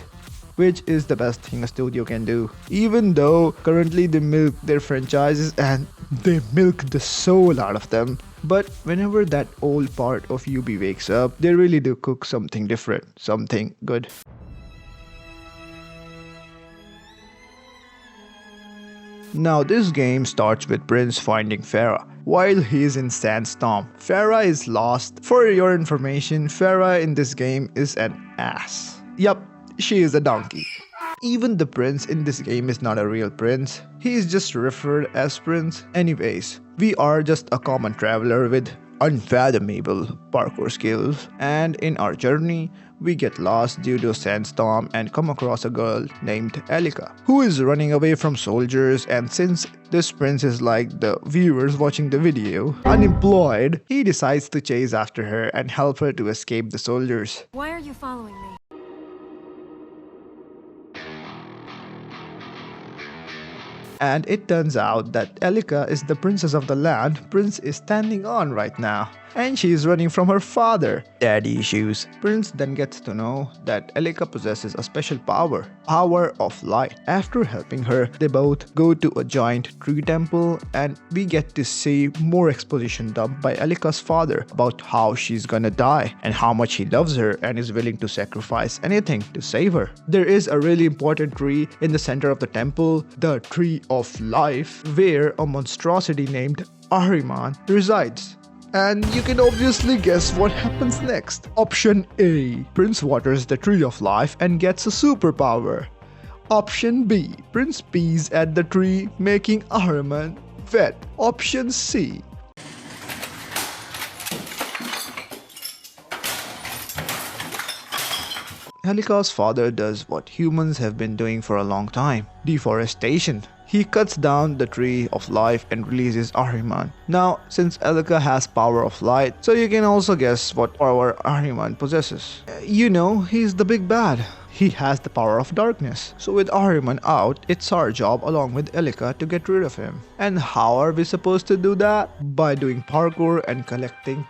which is the best thing a studio can do. Even though currently they milk their franchises and they milk the soul out of them, but whenever that old part of Ubi wakes up, they really do cook something different, something good. Now this game starts with Prince finding Farah while he is in Sandstorm. Farah is lost. For your information, Farah in this game is an ass. Yup, she is a donkey. Even the prince in this game is not a real prince. He is just referred as Prince. Anyways, we are just a common traveler with unfathomable parkour skills, and in our journey, we get lost due to a sandstorm and come across a girl named Elika, who is running away from soldiers, and since this prince is like the viewers watching the video, unemployed, he decides to chase after her and help her to escape the soldiers. Why are you following me? And it turns out that Elika is the princess of the land Prince is standing on right now, and she is running from her father. Daddy issues. Prince then gets to know that Elika possesses a special power of light. After helping her, they both go to a giant tree temple, and we get to see more exposition dumped by Elika's father about how she's gonna die and how much he loves her and is willing to sacrifice anything to save her. There is a really important tree in the center of the temple, the Tree of Life, where a monstrosity named Ahriman resides. And you can obviously guess what happens next. Option A. Prince waters the Tree of Life and gets a superpower. Option B. Prince pees at the tree, making Ahriman wet. Option C. Elika's father does what humans have been doing for a long time: deforestation. He cuts down the Tree of Life and releases Ahriman. Now, since Elika has power of light, so you can also guess what power Ahriman possesses. You know, he's the big bad. He has the power of darkness. So with Ahriman out, it's our job along with Elika to get rid of him. And how are we supposed to do that? By doing parkour and collecting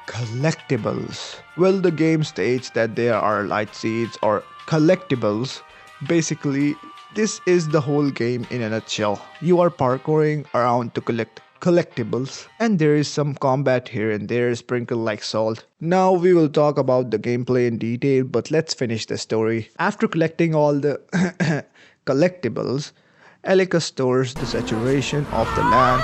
collectibles. Well, the game states that there are light seeds or collectibles. Basically, this is the whole game in a nutshell. You are parkouring around to collect collectibles, and there is some combat here and there sprinkled like salt. Now we will talk about the gameplay in detail, but let's finish the story. After collecting all the collectibles, Elika stores the saturation of the land.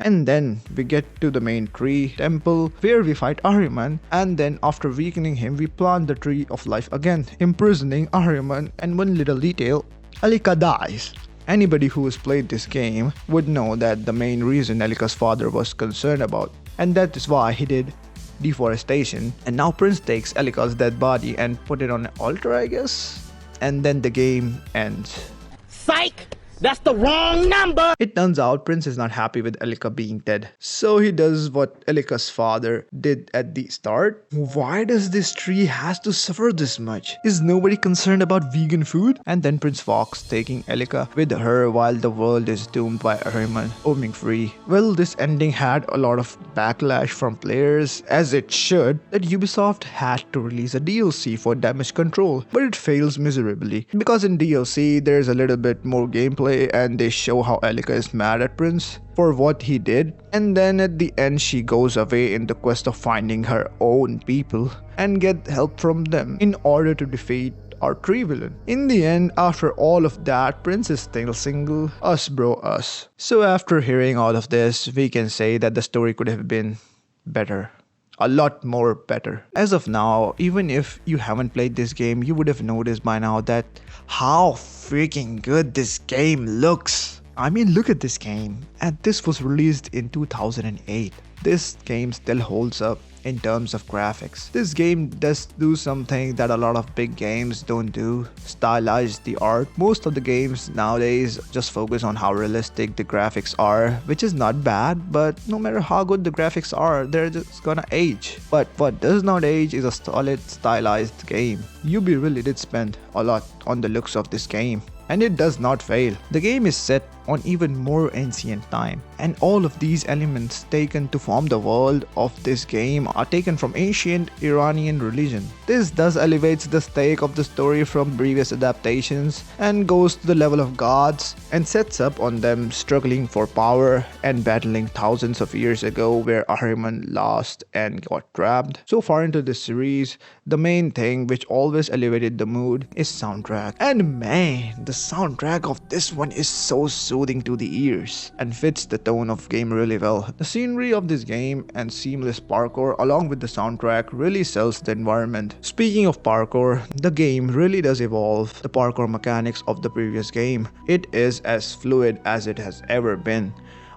And then we get to the main tree temple where we fight Ahriman, and then after weakening him we plant the Tree of Life again, imprisoning Ahriman, and one little detail, Elika dies. Anybody who has played this game would know that the main reason Elika's father was concerned about, and that is why he did deforestation, and now Prince takes Elika's dead body and put it on an altar, I guess, and then the game ends. Psych! That's the wrong number! It turns out Prince is not happy with Elika being dead, so he does what Elika's father did at the start. Why does this tree has to suffer this much? Is nobody concerned about vegan food? And then Prince walks, taking Elika with her while the world is doomed by Ahriman roaming free. Well, this ending had a lot of backlash from players, as it should, that Ubisoft had to release a DLC for damage control, but it fails miserably, because in DLC there's a little bit more gameplay and they show how Elika is mad at Prince for what he did, and then at the end she goes away in the quest of finding her own people and get help from them in order to defeat our tree villain. In the end, after all of that, Prince is still single, us bro us. So after hearing all of this, we can say that the story could have been better. A lot more better. As of now, even if you haven't played this game, you would have noticed by now that how freaking good this game looks. I mean, look at this game. And this was released in 2008. This game still holds up in terms of graphics. This game does do something that a lot of big games don't do, stylize the art. Most of the games nowadays just focus on how realistic the graphics are, which is not bad, but no matter how good the graphics are, they're just gonna age. But what does not age is a solid stylized game. Ubi really did spend a lot on the looks of this game, and it does not fail. The game is set on even more ancient time, and all of these elements taken to form the world of this game are taken from ancient Iranian religion. This thus elevates the stake of the story from previous adaptations and goes to the level of gods and sets up on them struggling for power and battling thousands of years ago where Ahriman lost and got trapped. So far into this series, the main thing which always elevated the mood is soundtrack. And man, the soundtrack of this one is so soothing to the ears and fits the tone of game really well. The scenery of this game and seamless parkour along with the soundtrack really sells the environment. Speaking of parkour, the game really does evolve the parkour mechanics of the previous game. It is as fluid as it has ever been,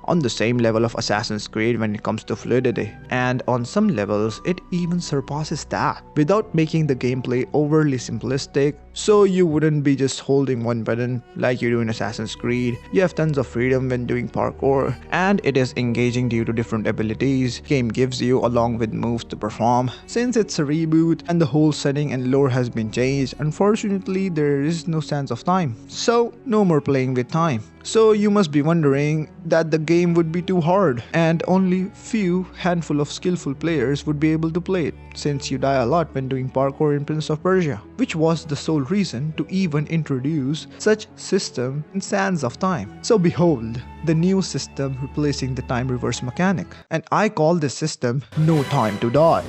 on the same level of Assassin's Creed when it comes to fluidity, and on some levels it even surpasses that, without making the gameplay overly simplistic, so you wouldn't be just holding one button like you do in Assassin's Creed. You have tons of freedom when doing parkour, and it is engaging due to different abilities game gives you along with moves to perform. Since it's a reboot and the whole setting and lore has been changed, unfortunately there is no sense of time, so no more playing with time. So you must be wondering that the game would be too hard and only few handful of skillful players would be able to play it, since you die a lot when doing parkour in Prince of Persia, which was the sole reason to even introduce such system in Sands of Time. So behold, the new system replacing the time reverse mechanic, and I call this system No Time to Die.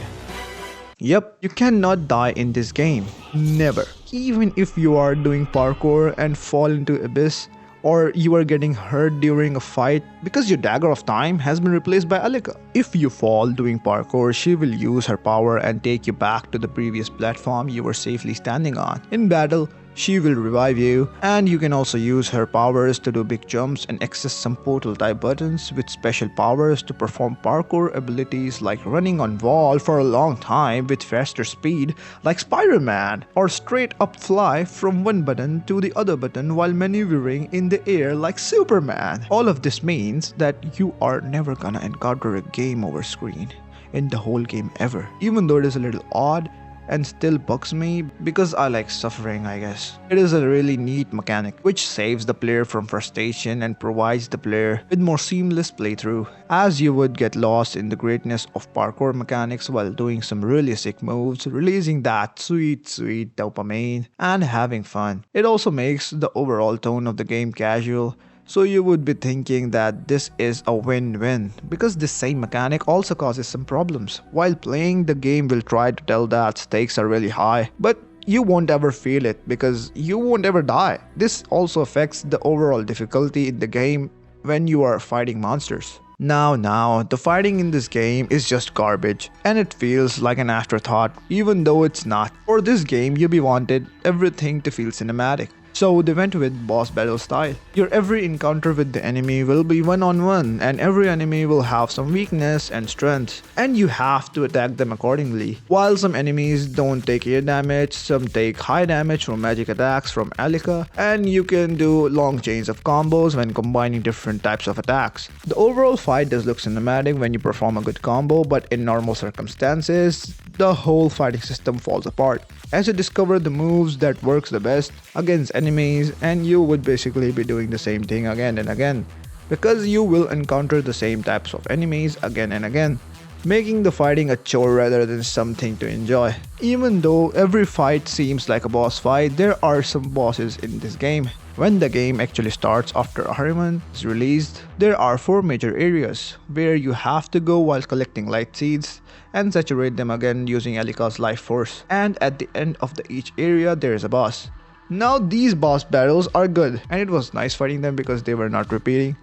Yep, you cannot die in this game, never. Even if you are doing parkour and fall into abyss, or you are getting hurt during a fight, because your dagger of time has been replaced by Alika. If you fall doing parkour, she will use her power and take you back to the previous platform you were safely standing on. In battle, she will revive you, and you can also use her powers to do big jumps and access some portal type buttons with special powers to perform parkour abilities like running on wall for a long time with faster speed like Spider-Man, or straight up fly from one button to the other button while maneuvering in the air like Superman. All of this means that you are never gonna encounter a game over screen in the whole game ever, even though it is a little odd and still bugs me because I like suffering, I guess. It is a really neat mechanic which saves the player from frustration and provides the player with more seamless playthrough, as you would get lost in the greatness of parkour mechanics while doing some really sick moves, releasing that sweet dopamine and having fun. It also makes the overall tone of the game casual, so you would be thinking that this is a win-win, because this same mechanic also causes some problems. While playing, the game will try to tell that stakes are really high, but you won't ever feel it because you won't ever die. This also affects the overall difficulty in the game when you are fighting monsters. Now, the fighting in this game is just garbage, and it feels like an afterthought, even though it's not. For this game, Ubi wanted everything to feel cinematic, so they went with boss battle style. Your every encounter with the enemy will be one-on-one, and every enemy will have some weakness and strength, and you have to attack them accordingly. While some enemies don't take air damage, some take high damage from magic attacks from Alika, and you can do long chains of combos when combining different types of attacks. The overall fight does look cinematic when you perform a good combo, but in normal circumstances, the whole fighting system falls apart, as you discover the moves that works the best against enemies, and you would basically be doing the same thing again and again, because you will encounter the same types of enemies again and again. making the fighting a chore rather than something to enjoy. Even though every fight seems like a boss fight, there are some bosses in this game. When the game actually starts after Ahriman is released, there are 4 major areas where you have to go while collecting light seeds and saturate them again using Elika's life force. And at the end of each area there is a boss. Now these boss battles are good and it was nice fighting them because they were not repeating,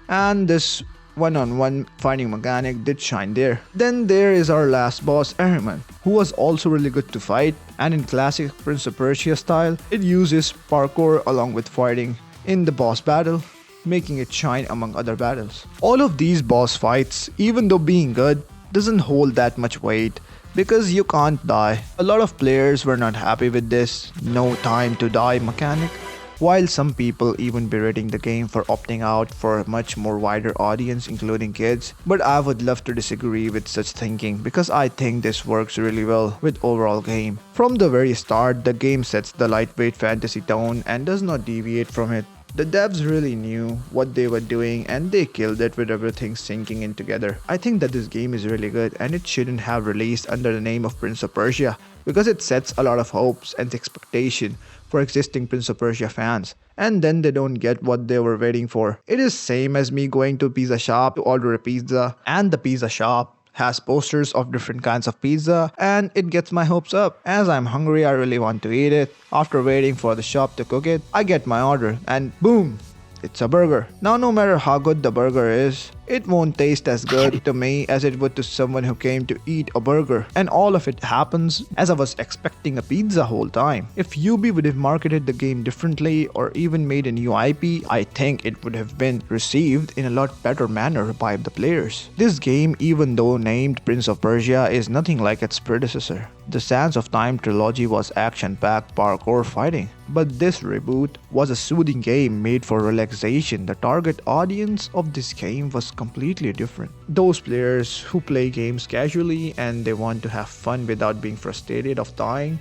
and this one-on-one fighting mechanic did shine there. Then there is our last boss, Ahriman, who was also really good to fight, and in classic Prince of Persia style, it uses parkour along with fighting in the boss battle, making it shine among other battles. All of these boss fights, even though being good, doesn't hold that much weight because you can't die. A lot of players were not happy with this no time to die mechanic, while some people even berating the game for opting out for a much more wider audience including kids. But I would love to disagree with such thinking because I think this works really well with overall game. From the very start, the game sets the lightweight fantasy tone and does not deviate from it. The devs really knew what they were doing and they killed it with everything sinking in together. I think that this game is really good and it shouldn't have released under the name of Prince of Persia because it sets a lot of hopes and expectation for existing Prince of Persia fans, and then they don't get what they were waiting for. It is same as me going to a pizza shop to order a pizza, and the pizza shop has posters of different kinds of pizza and it gets my hopes up. As I'm hungry, I really want to eat it. After waiting for the shop to cook it, I get my order and boom, it's a burger. Now no matter how good the burger is, it won't taste as good to me as it would to someone who came to eat a burger. And all of it happens as I was expecting a pizza whole time. If Ubi would have marketed the game differently or even made a new IP, I think it would have been received in a lot better manner by the players. This game, even though named Prince of Persia, is nothing like its predecessor. The Sands of Time trilogy was action-packed parkour fighting, but this reboot was a soothing game made for relaxation. The target audience of this game was completely different. Those players who play games casually and they want to have fun without being frustrated of dying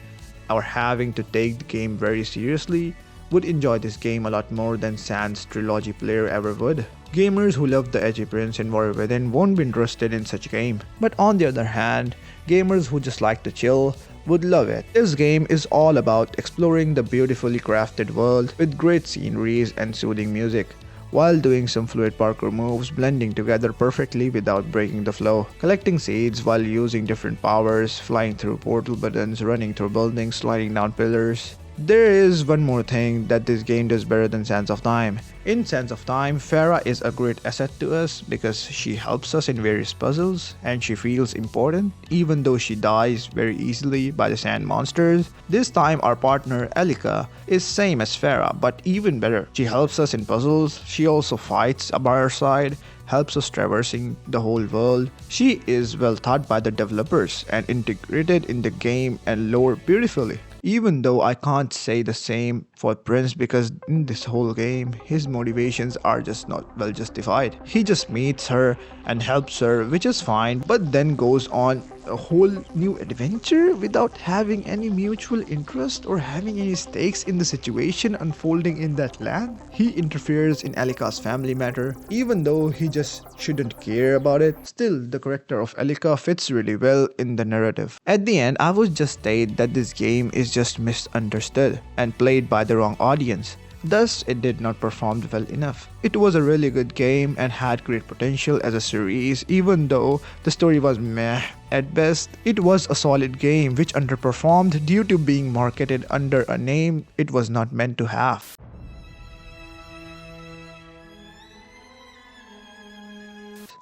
or having to take the game very seriously would enjoy this game a lot more than Sans trilogy player ever would. Gamers who love the edgy prince and Warrior Within won't be interested in such a game. But on the other hand, gamers who just like to chill would love it. This game is all about exploring the beautifully crafted world with great sceneries and soothing music, while doing some fluid parkour moves blending together perfectly without breaking the flow. Collecting seeds while using different powers, flying through portal buttons, running through buildings, sliding down pillars. There is one more thing that this game does better than Sands of Time. In Sands of Time, Farah is a great asset to us because she helps us in various puzzles and she feels important even though she dies very easily by the sand monsters. This time our partner Elika is same as Farah but even better. She helps us in puzzles, she also fights by our side, helps us traversing the whole world. She is well thought by the developers and integrated in the game and lore beautifully. Even though I can't say the same for Prince because in this whole game, his motivations are just not well justified. He just meets her and helps her, which is fine, but then goes on a whole new adventure without having any mutual interest or having any stakes in the situation unfolding in that land. He interferes in Elika's family matter, even though he just shouldn't care about it. Still, the character of Elika fits really well in the narrative. At the end, I would just state that this game is just misunderstood and played by the wrong audience. Thus, it did not perform well enough. It was a really good game and had great potential as a series, even though the story was meh at best. It was a solid game which underperformed due to being marketed under a name it was not meant to have.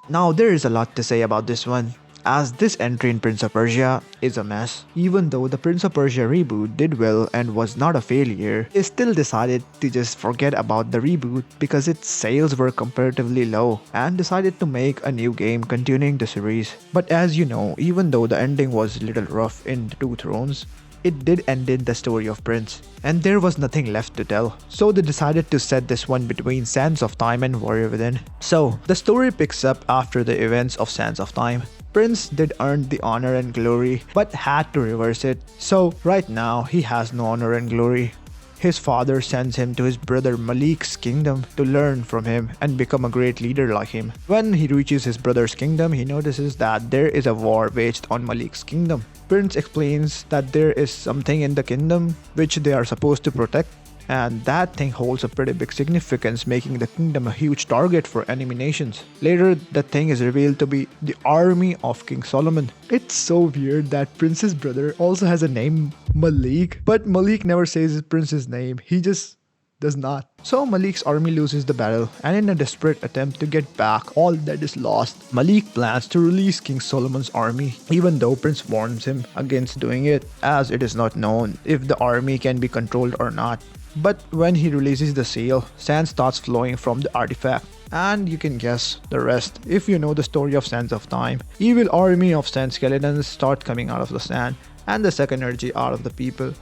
Now there is a lot to say about this one, as this entry in Prince of Persia is a mess. Even though the Prince of Persia reboot did well and was not a failure, they still decided to just forget about the reboot because its sales were comparatively low and decided to make a new game continuing the series. But as you know, even though the ending was a little rough in Two Thrones, it did end in the story of Prince, and there was nothing left to tell. So they decided to set this one between Sands of Time and Warrior Within. So the story picks up after the events of Sands of Time. Prince did earn the honor and glory, but had to reverse it. So right now, he has no honor and glory. his father sends him to his brother Malik's kingdom to learn from him and become a great leader like him. When he reaches his brother's kingdom, he notices that there is a war waged on Malik's kingdom. Prince explains that there is something in the kingdom which they are supposed to protect, and that thing holds a pretty big significance, making the kingdom a huge target for enemy nations. Later, the thing is revealed to be the army of King Solomon. It's so weird that Prince's brother also has a name, Malik, but Malik never says his prince's name, he just does not. So Malik's army loses the battle, and in a desperate attempt to get back all that is lost, Malik plans to release King Solomon's army, even though Prince warns him against doing it, as it is not known if the army can be controlled or not. But when he releases the seal, sand starts flowing from the artifact, and you can guess the rest if you know the story of Sands of Time. Evil army of sand skeletons start coming out of the sand and the suck energy out of the people.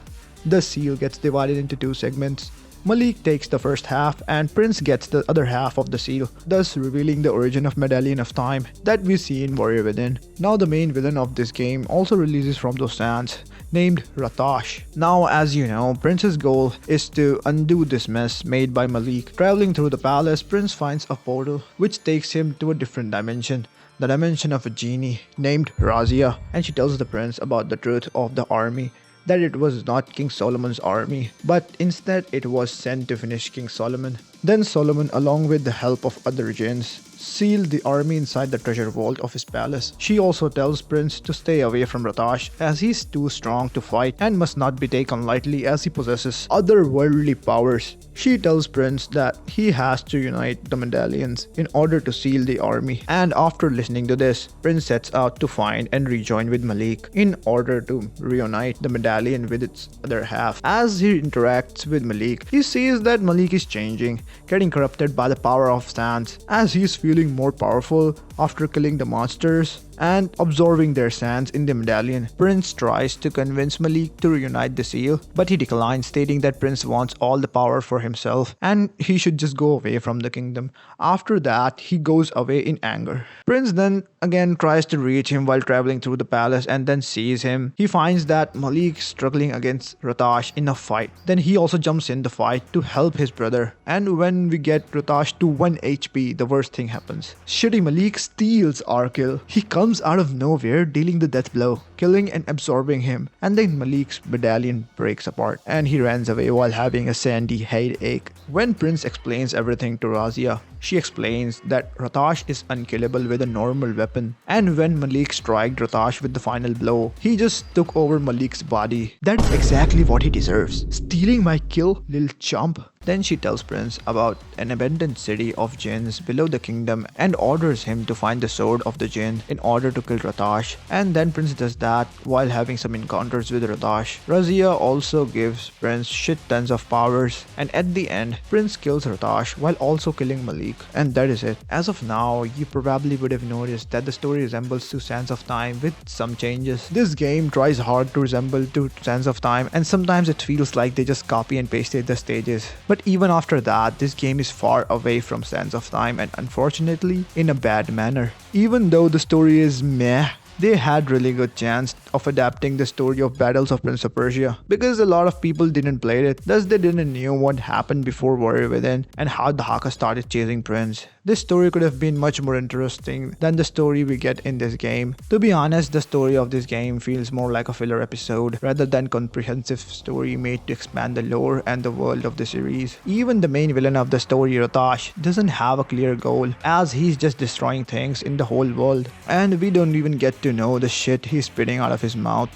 The seal gets divided into two segments. Malik takes the first half and Prince gets the other half of the seal, thus revealing the origin of Medallion of Time that we see in Warrior Within. Now the main villain of this game also releases from those sands, named Ratash. Now, as you know, Prince's goal is to undo this mess made by Malik. Traveling through the palace, Prince finds a portal which takes him to a different dimension, the dimension of a genie named Razia, and she tells the prince about the truth of the army, that it was not King Solomon's army, but instead it was sent to finish King Solomon. Then Solomon, along with the help of other jinns, sealed the army inside the treasure vault of his palace. She also tells Prince to stay away from Ratash as he's too strong to fight and must not be taken lightly as he possesses otherworldly powers. She tells Prince that he has to unite the medallions in order to seal the army, and after listening to this, Prince sets out to find and rejoin with Malik in order to reunite the medallion with its other half. As he interacts with Malik, he sees that Malik is changing, getting corrupted by the power of sands as he's feeling more powerful after killing the monsters and absorbing their sands in the medallion. Prince tries to convince Malik to reunite the seal, but he declines, stating that Prince wants all the power for himself and he should just go away from the kingdom. After that, he goes away in anger. Prince then again tries to reach him while traveling through the palace and then sees him. He finds that Malik is struggling against Ratash in a fight. Then he also jumps in the fight to help his brother, and when we get Ratash to 1 HP, the worst thing happens. Shitty Malik steals our kill. He comes out of nowhere dealing the death blow, killing and absorbing him, and then Malik's medallion breaks apart and he runs away while having a sandy headache. When Prince explains everything to Razia, she explains that Ratash is unkillable with a normal weapon, and when Malik struck Ratash with the final blow, he just took over Malik's body. That's exactly what he deserves. Stealing my kill, little chump. Then she tells Prince about an abandoned city of jinns below the kingdom and orders him to find the sword of the jinn in order to kill Ratash, and then Prince does that while having some encounters with Ratash. Razia also gives Prince shit tons of powers, and at the end, Prince kills Ratash while also killing Malik, and that is it. As of now, you probably would have noticed that the story resembles to Sands of Time with some changes. This game tries hard to resemble to Sands of Time, and sometimes it feels like they just copy and pasted the stages. But even after that, this game is far away from Sands of Time, and unfortunately, in a bad manner. Even though the story is meh, they had really good chance of adapting the story of Battles of Prince of Persia, because a lot of people didn't play it, thus they didn't know what happened before Warrior Within and how the Haka started chasing Prince. This story could have been much more interesting than the story we get in this game. To be honest, the story of this game feels more like a filler episode rather than comprehensive story made to expand the lore and the world of the series. Even the main villain of the story, Ratash, doesn't have a clear goal, as he's just destroying things in the whole world, and we don't even get to know the shit he's spitting out of his mouth.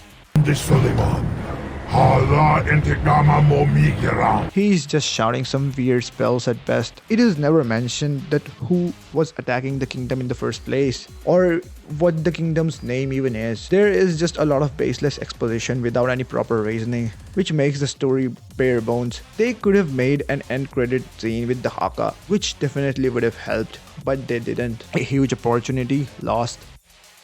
He's just shouting some weird spells at best. It is never mentioned that who was attacking the kingdom in the first place, or what the kingdom's name even is. There is just a lot of baseless exposition without any proper reasoning, which makes the story bare bones. They could have made an end credit scene with the Haka, which definitely would have helped, but they didn't. A huge opportunity lost.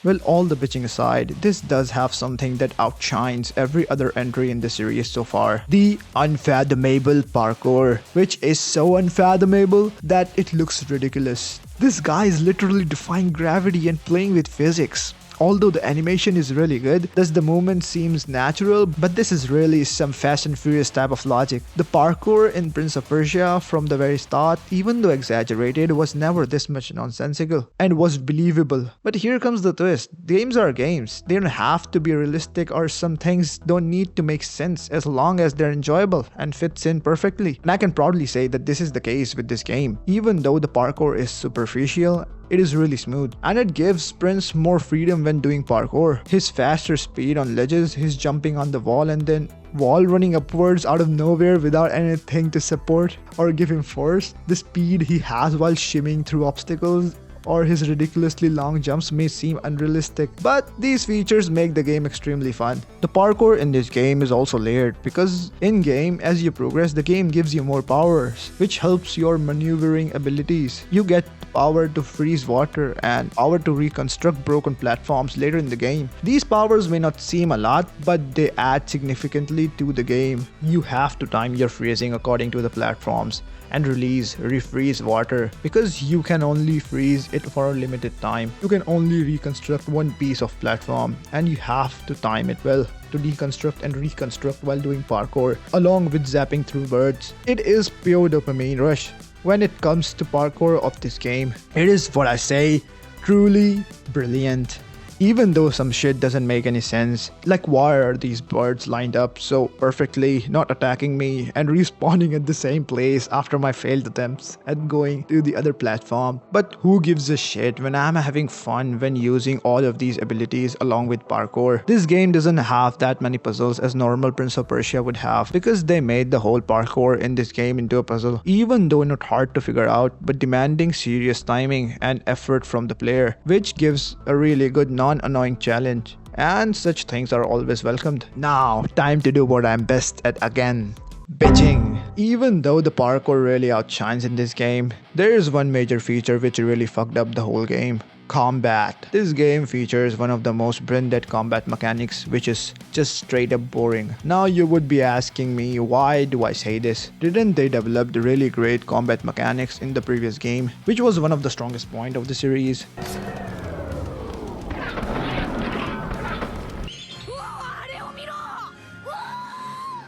Well, all the bitching aside, this does have something that outshines every other entry in the series so far. The unfathomable parkour, which is so unfathomable that it looks ridiculous. This guy is literally defying gravity and playing with physics. Although the animation is really good, thus the movement seems natural, but this is really some Fast and Furious type of logic. The parkour in Prince of Persia from the very start, even though exaggerated, was never this much nonsensical and was believable. But here comes the twist. Games are games. They don't have to be realistic, or some things don't need to make sense as long as they're enjoyable and fits in perfectly. And I can proudly say that this is the case with this game. Even though the parkour is superficial, it is really smooth, and it gives Prince more freedom when doing parkour. His faster speed on ledges, his jumping on the wall and then wall running upwards out of nowhere without anything to support or give him force. The speed he has while shimmying through obstacles, or his ridiculously long jumps may seem unrealistic, but these features make the game extremely fun. The parkour in this game is also layered because in-game, as you progress, the game gives you more powers, which helps your maneuvering abilities. You get power to freeze water and power to reconstruct broken platforms later in the game. These powers may not seem a lot, but they add significantly to the game. You have to time your freezing according to the platforms and refreeze water, because you can only freeze it for a limited time. You can only reconstruct one piece of platform, and you have to time it well to deconstruct and reconstruct while doing parkour, along with zapping through birds. It is pure dopamine rush when it comes to parkour of this game. It is what I say, truly brilliant. Even though some shit doesn't make any sense, like why are these birds lined up so perfectly, not attacking me and respawning at the same place after my failed attempts at going to the other platform. But who gives a shit when I'm having fun when using all of these abilities along with parkour. This game doesn't have that many puzzles as normal Prince of Persia would have, because they made the whole parkour in this game into a puzzle, even though not hard to figure out but demanding serious timing and effort from the player, which gives a really good non-annoying challenge, and such things are always welcomed. Now, time to do what I'm best at again. Bitching. Even though the parkour really outshines in this game, there is one major feature which really fucked up the whole game. Combat. This game features one of the most brain-dead combat mechanics, which is just straight up boring. Now you would be asking me, why do I say this? Didn't they develop the really great combat mechanics in the previous game, which was one of the strongest points of the series?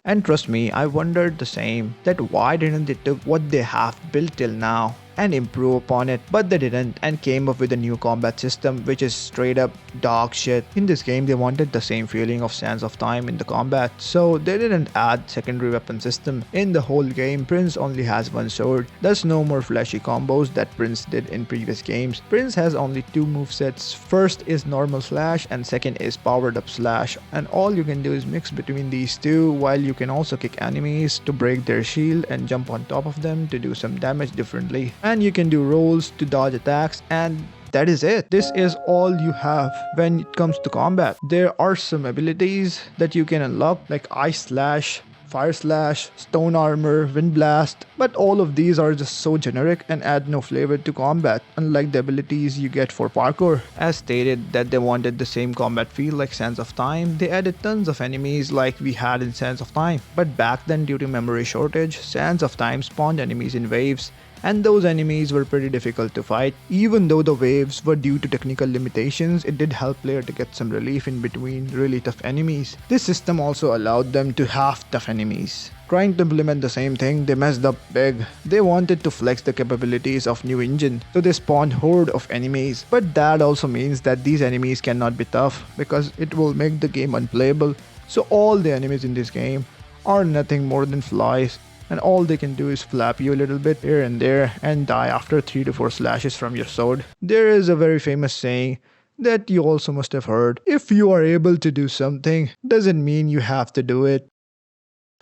And trust me, I wondered the same, that why didn't they take what they have built till now and improve upon it, but they didn't and came up with a new combat system which is straight up dog shit. In this game they wanted the same feeling of Sands of Time in the combat, so they didn't add secondary weapon system. In the whole game, Prince only has one sword. There's no more flashy combos that Prince did in previous games. Prince has only two movesets. First is normal slash and second is powered up slash, and all you can do is mix between these two, while you can also kick enemies to break their shield and jump on top of them to do some damage differently. And you can do rolls to dodge attacks, and that is it. This is all you have when it comes to combat. There are some abilities that you can unlock like Ice Slash, Fire Slash, Stone Armor, Wind Blast, but all of these are just so generic and add no flavor to combat, unlike the abilities you get for parkour. As stated that they wanted the same combat feel like Sands of Time, they added tons of enemies like we had in Sands of Time. But back then, due to memory shortage, Sands of Time spawned enemies in waves, and those enemies were pretty difficult to fight. Even though the waves were due to technical limitations, it did help player to get some relief in between really tough enemies. This system also allowed them to have tough enemies. Trying to implement the same thing, they messed up big. They wanted to flex the capabilities of new engine, so they spawned horde of enemies. But that also means that these enemies cannot be tough, because it will make the game unplayable. So all the enemies in this game are nothing more than flies, and all they can do is flap you a little bit here and there and die after 3 to 4 slashes from your sword. There is a very famous saying that you also must have heard: if you are able to do something, doesn't mean you have to do it.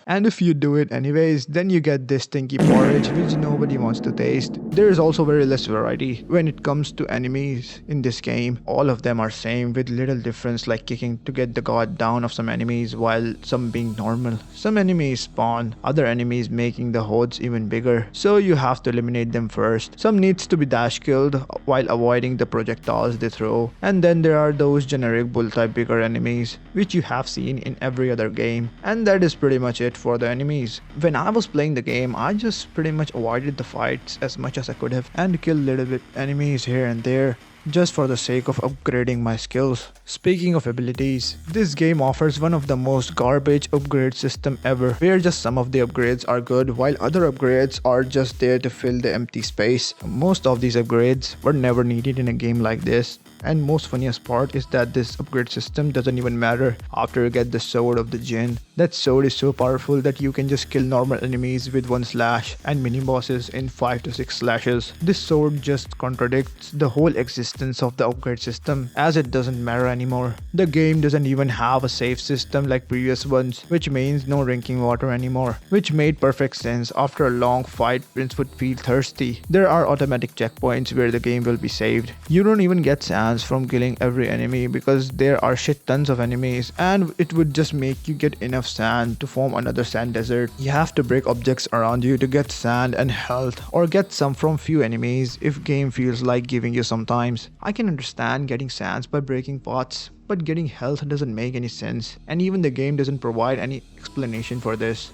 And if you do it anyways, then you get this stinky porridge which nobody wants to taste. There is also very less variety when it comes to enemies in this game. All of them are same with little difference, like kicking to get the god down of some enemies while some being normal. Some enemies spawn, other enemies making the hordes even bigger, so you have to eliminate them first. Some needs to be dash killed while avoiding the projectiles they throw. And then there are those generic bull type bigger enemies which you have seen in every other game. And that is pretty much it for the enemies. When I was playing the game, I just pretty much avoided the fights as much as I could have and killed little bit enemies here and there. just for the sake of upgrading my skills. Speaking of abilities, this game offers one of the most garbage upgrade system ever, where just some of the upgrades are good while other upgrades are just there to fill the empty space. Most of these upgrades were never needed in a game like this. And most funniest part is that this upgrade system doesn't even matter after you get the sword of the Jinn. That sword is so powerful that you can just kill normal enemies with one slash and mini bosses in 5 to 6 slashes. This sword just contradicts the whole existence of the upgrade system, as it doesn't matter anymore. The game doesn't even have a save system like previous ones, which means no drinking water anymore, which made perfect sense. After a long fight, Prince would feel thirsty. There are automatic checkpoints where the game will be saved. You don't even get sands from killing every enemy because there are shit tons of enemies, and it would just make you get enough sand to form another sand desert. You have to break objects around you to get sand and health, or get some from few enemies if game feels like giving you sometimes. I can understand getting sands by breaking pots, but getting health doesn't make any sense, and even the game doesn't provide any explanation for this.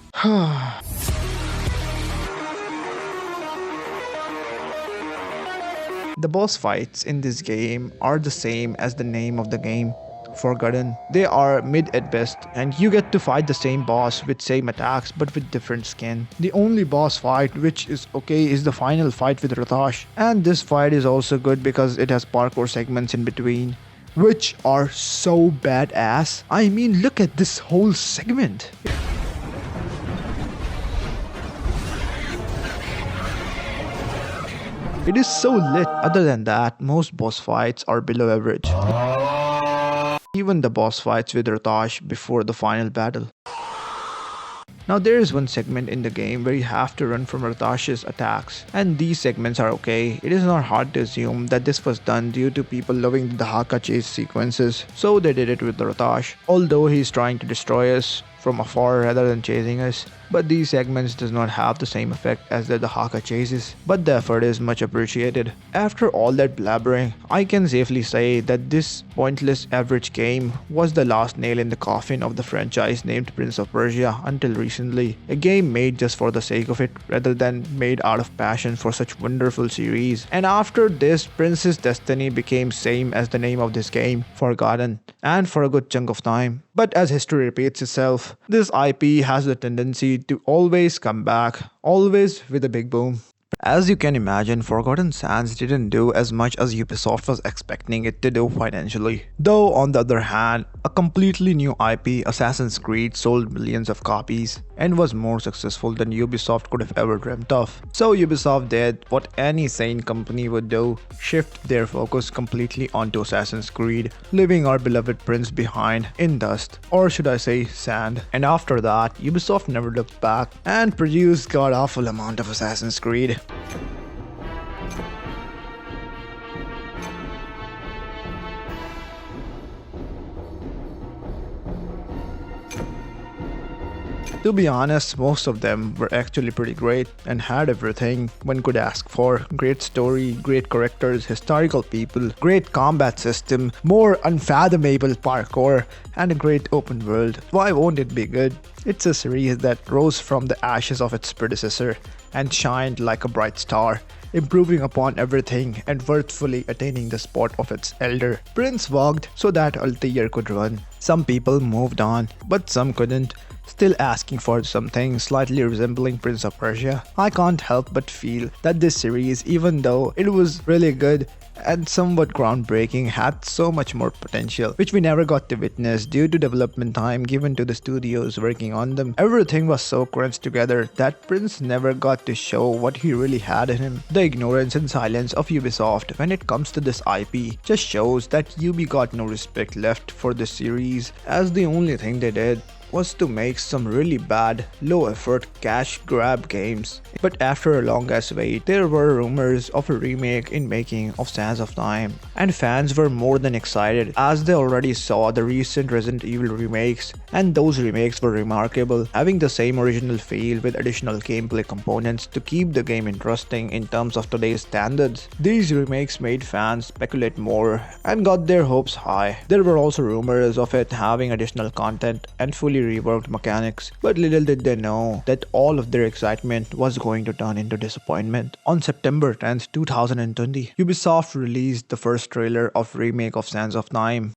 The boss fights in this game are the same as the name of the game, Forgotten. They are mid at best, and you get to fight the same boss with same attacks but with different skin. The only boss fight which is okay is the final fight with Ratash, and this fight is also good because it has parkour segments in between, which are so badass. I mean, look at this whole segment. It is so lit. Other than that, most boss fights are below average. Even the boss fights with Ratash before the final battle. Now there is one segment in the game where you have to run from Ratash's attacks, and these segments are okay. It is not hard to assume that this was done due to people loving the Haka chase sequences, so they did it with Ratash, although he is trying to destroy us from afar rather than chasing us. But these segments does not have the same effect as the Haka chases, but the effort is much appreciated. After all that blabbering, I can safely say that this pointless average game was the last nail in the coffin of the franchise named Prince of Persia until recently. A game made just for the sake of it rather than made out of passion for such wonderful series. And after this, Prince's destiny became same as the name of this game, Forgotten, and for a good chunk of time. But as history repeats itself, this IP has the tendency to always come back, always with a big boom. As you can imagine, Forgotten Sands didn't do as much as Ubisoft was expecting it to do financially. Though on the other hand, a completely new IP, Assassin's Creed, sold millions of copies and was more successful than Ubisoft could have ever dreamt of. So Ubisoft did what any sane company would do, shift their focus completely onto Assassin's Creed, leaving our beloved Prince behind in dust, or should I say sand. And after that, Ubisoft never looked back and produced god-awful amount of Assassin's Creed. To be honest, most of them were actually pretty great and had everything one could ask for. Great story, great characters, historical people, great combat system, more unfathomable parkour, and a great open world. Why won't it be good? It's a series that rose from the ashes of its predecessor and shined like a bright star, improving upon everything and worthfully attaining the spot of its elder. Prince walked so that Altair could run. Some people moved on, but some couldn't, still asking for something slightly resembling Prince of Persia. I can't help but feel that this series, even though it was really good and somewhat groundbreaking, had so much more potential, which we never got to witness due to development time given to the studios working on them. Everything was so crunched together that Prince never got to show what he really had in him. The ignorance and silence of Ubisoft when it comes to this IP just shows that Ubi got no respect left for this series, as the only thing they did was to make some really bad, low-effort cash grab games. But after a long ass wait, there were rumors of a remake in making of Sands of Time, and fans were more than excited as they already saw the recent Resident Evil remakes, and those remakes were remarkable, having the same original feel with additional gameplay components to keep the game interesting in terms of today's standards. These remakes made fans speculate more and got their hopes high. There were also rumors of it having additional content and fully reworked mechanics, but little did they know that all of their excitement was going to turn into disappointment. On September 10th, 2020, Ubisoft released the first trailer of remake of Sands of Time.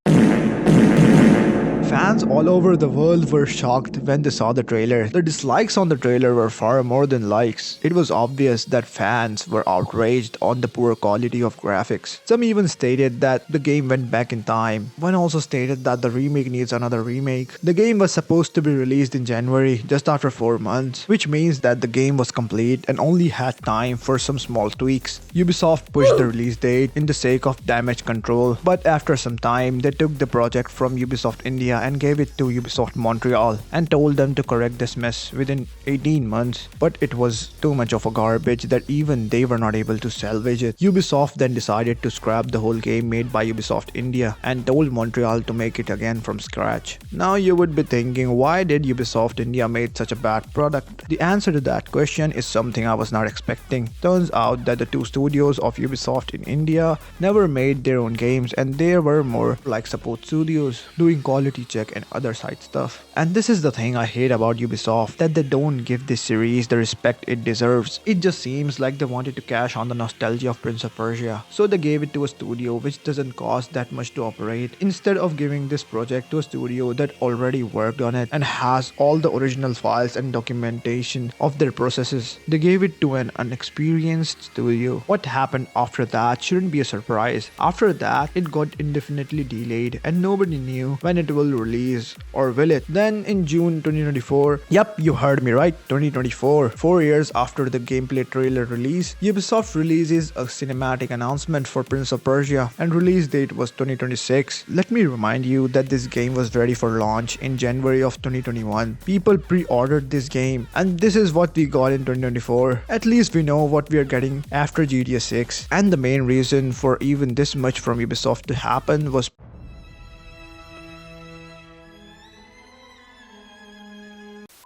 Fans all over the world were shocked when they saw the trailer. The dislikes on the trailer were far more than likes. It was obvious that fans were outraged on the poor quality of graphics. Some even stated that the game went back in time. One also stated that the remake needs another remake. The game was supposed to be released in January, just after 4 months, which means that the game was complete and only had time for some small tweaks. Ubisoft pushed the release date in the sake of damage control, but after some time, they took the project from Ubisoft India and gave it to Ubisoft Montreal and told them to correct this mess within 18 months. But it was too much of a garbage that even they were not able to salvage it. Ubisoft then decided to scrap the whole game made by Ubisoft India and told Montreal to make it again from scratch. Now you would be thinking, why did Ubisoft India made such a bad product? The answer to that question is something I was not expecting. Turns out that the two studios of Ubisoft in India never made their own games, and they were more like support studios doing quality check and other side stuff. And this is the thing I hate about Ubisoft, that they don't give this series the respect it deserves. It just seems like they wanted to cash on the nostalgia of Prince of Persia, so they gave it to a studio which doesn't cost that much to operate, instead of giving this project to a studio that already worked on it and has all the original files and documentation of their processes. They gave it to an unexperienced studio. What happened after that shouldn't be a surprise. After that, it got indefinitely delayed and nobody knew when it will release, or will it? Then in June 2024, yep, you heard me right, 2024, 4 years after the gameplay trailer release, Ubisoft releases a cinematic announcement for Prince of Persia, and release date was 2026. Let me remind you that this game was ready for launch in January of 2021. People pre-ordered this game, and this is what we got in 2024. At least we know what we are getting after GTA 6, and the main reason for even this much from Ubisoft to happen was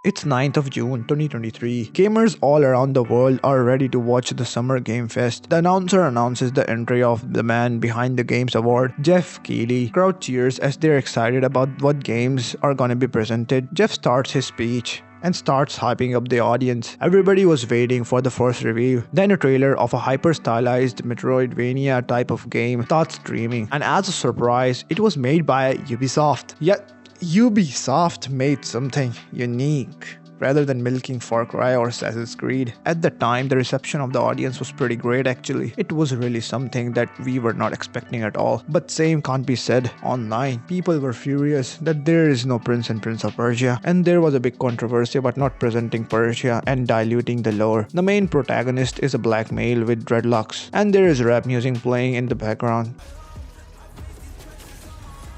it's 9th of June 2023. Gamers all around the world are ready to watch the Summer Game Fest. The announcer announces the entry of the man behind the games award, Jeff Keighley. Crowd cheers as they're excited about what games are gonna be presented. Jeff starts his speech and starts hyping up the audience. Everybody was waiting for the first reveal. Then a trailer of a hyper-stylized Metroidvania type of game starts streaming, and as a surprise, it was made by Ubisoft. Yet Ubisoft made something unique rather than milking Far Cry or Assassin's Creed. At the time, the reception of the audience was pretty great actually. It was really something that we were not expecting at all. But same can't be said online. People were furious that there is no Prince in Prince of Persia, and there was a big controversy about not presenting Persia and diluting the lore. The main protagonist is a black male with dreadlocks, and there is rap music playing in the background.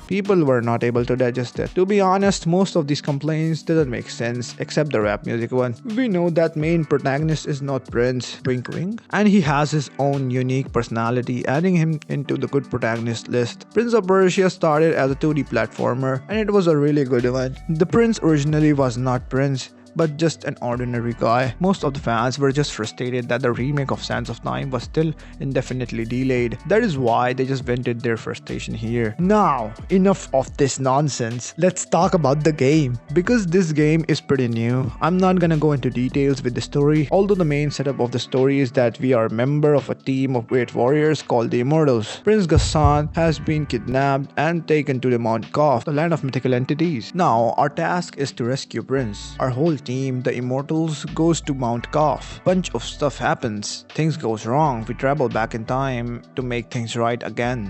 People were not able to digest it. To be honest, most of these complaints didn't make sense, except the rap music one. We know that main protagonist is not Prince, wink wink, and he has his own unique personality, adding him into the good protagonist list. Prince of Persia started as a 2D platformer, and it was a really good one. The Prince originally was not Prince, but just an ordinary guy. Most of the fans were just frustrated that the remake of Sands of Time was still indefinitely delayed. That is why they just vented their frustration here. Now, enough of this nonsense. Let's talk about the game. Because this game is pretty new, I'm not gonna go into details with the story, although the main setup of the story is that we are a member of a team of great warriors called the Immortals. Prince Ghassan has been kidnapped and taken to the Mount Kaf, the land of mythical entities. Now, our task is to rescue Prince. Our whole team, the Immortals, goes to Mount Kaf. Bunch of stuff happens. Things goes wrong. We travel back in time to make things right again.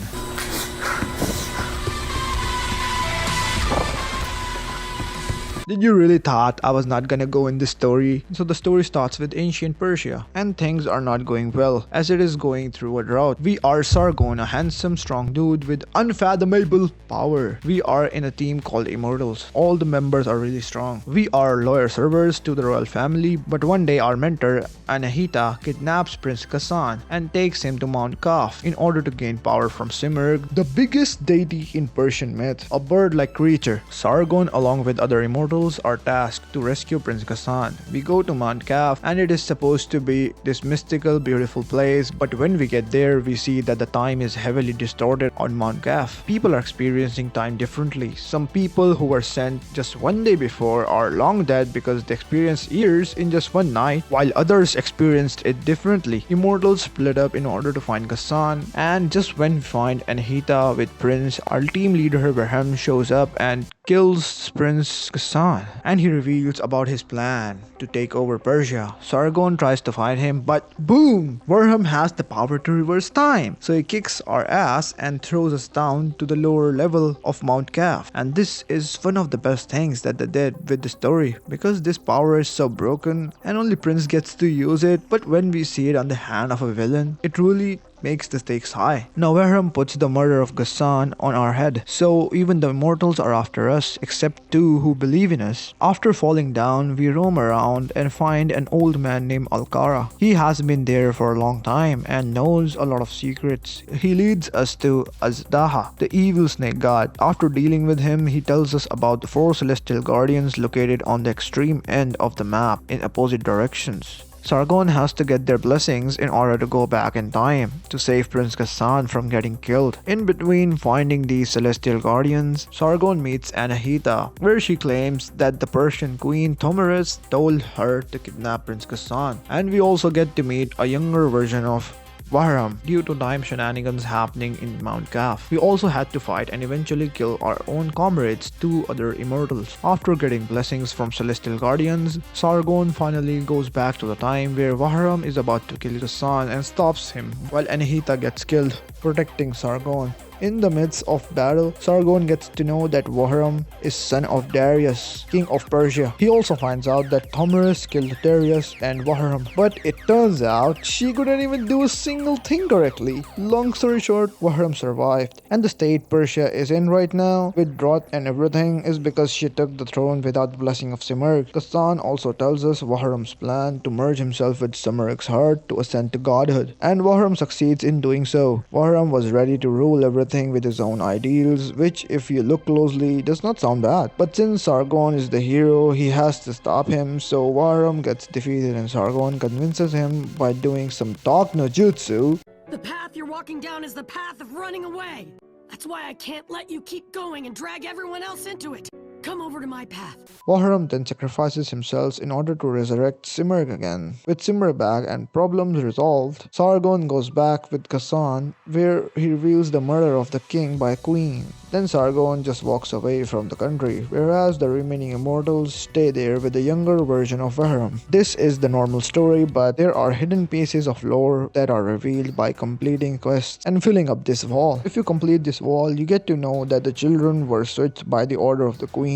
Did you really thought I was not gonna go in this story? So the story starts with ancient Persia, and things are not going well as it is going through a drought. We are Sargon, a handsome strong dude with unfathomable power. We are in a team called Immortals. All the members are really strong. We are loyal servants to the royal family, but one day our mentor Anahita kidnaps Prince Ghassan and takes him to Mount Kaf in order to gain power from Simurgh, the biggest deity in Persian myth, a bird-like creature. Sargon along with other immortals immortals are tasked to rescue Prince Ghassan. We go to Mount Kaf and it is supposed to be this mystical, beautiful place, but when we get there, we see that the time is heavily distorted on Mount Kaf. People are experiencing time differently. Some people who were sent just one day before are long dead because they experienced years in just one night, while others experienced it differently. Immortals split up in order to find Ghassan, and just when we find Anahita with Prince, our team leader Varham shows up and kills Prince Ghassan, and he reveals about his plan to take over Persia. Sargon tries to fight him, but boom! Varham has the power to reverse time, so he kicks our ass and throws us down to the lower level of Mount Kaf. And this is one of the best things that they did with the story, because this power is so broken and only Prince gets to use it, but when we see it on the hand of a villain, it really makes the stakes high. Now Varham puts the murder of Ghassan on our head, so even the immortals are after us, except two who believe in us. After falling down, we roam around and find an old man named Alkara. He has been there for a long time and knows a lot of secrets. He leads us to Azdaha, the evil snake god. After dealing with him, he tells us about the 4 celestial guardians located on the extreme end of the map in opposite directions. Sargon has to get their blessings in order to go back in time to save Prince Ghassan from getting killed. In between finding these celestial guardians, Sargon meets Anahita, where she claims that the Persian queen Tomiris told her to kidnap Prince Ghassan. And we also get to meet a younger version of Varham due to time shenanigans happening in Mount Kaf. We also had to fight and eventually kill our own comrades, 2 other immortals. After getting blessings from celestial guardians, Sargon finally goes back to the time where Varham is about to kill Ghassan and stops him, while Anahita gets killed, protecting Sargon. In the midst of battle, Sargon gets to know that Varham is son of Darius, king of Persia. He also finds out that Tomiris killed Darius and Varham, but it turns out she couldn't even do a single thing correctly. Long story short, Varham survived, and the state Persia is in right now, with drought and everything, is because she took the throne without the blessing of Simirg. Ghassan also tells us Varham's plan to merge himself with Simirg's heart to ascend to godhood, and Varham succeeds in doing so. Varham was ready to rule everything with his own ideals, which if you look closely does not sound bad. But since Sargon is the hero, he has to stop him, so Varham gets defeated and Sargon convinces him by doing some talk no jutsu. The path you're walking down is the path of running away. That's why I can't let you keep going and drag everyone else into it. Come over to my path. Varham then sacrifices himself in order to resurrect Simirg again. With Simirg back and problems resolved, Sargon goes back with Ghassan, where he reveals the murder of the king by a queen. Then Sargon just walks away from the country, whereas the remaining immortals stay there with the younger version of Varham. This is the normal story, but there are hidden pieces of lore that are revealed by completing quests and filling up this wall. If you complete this wall, you get to know that the children were switched by the order of the queen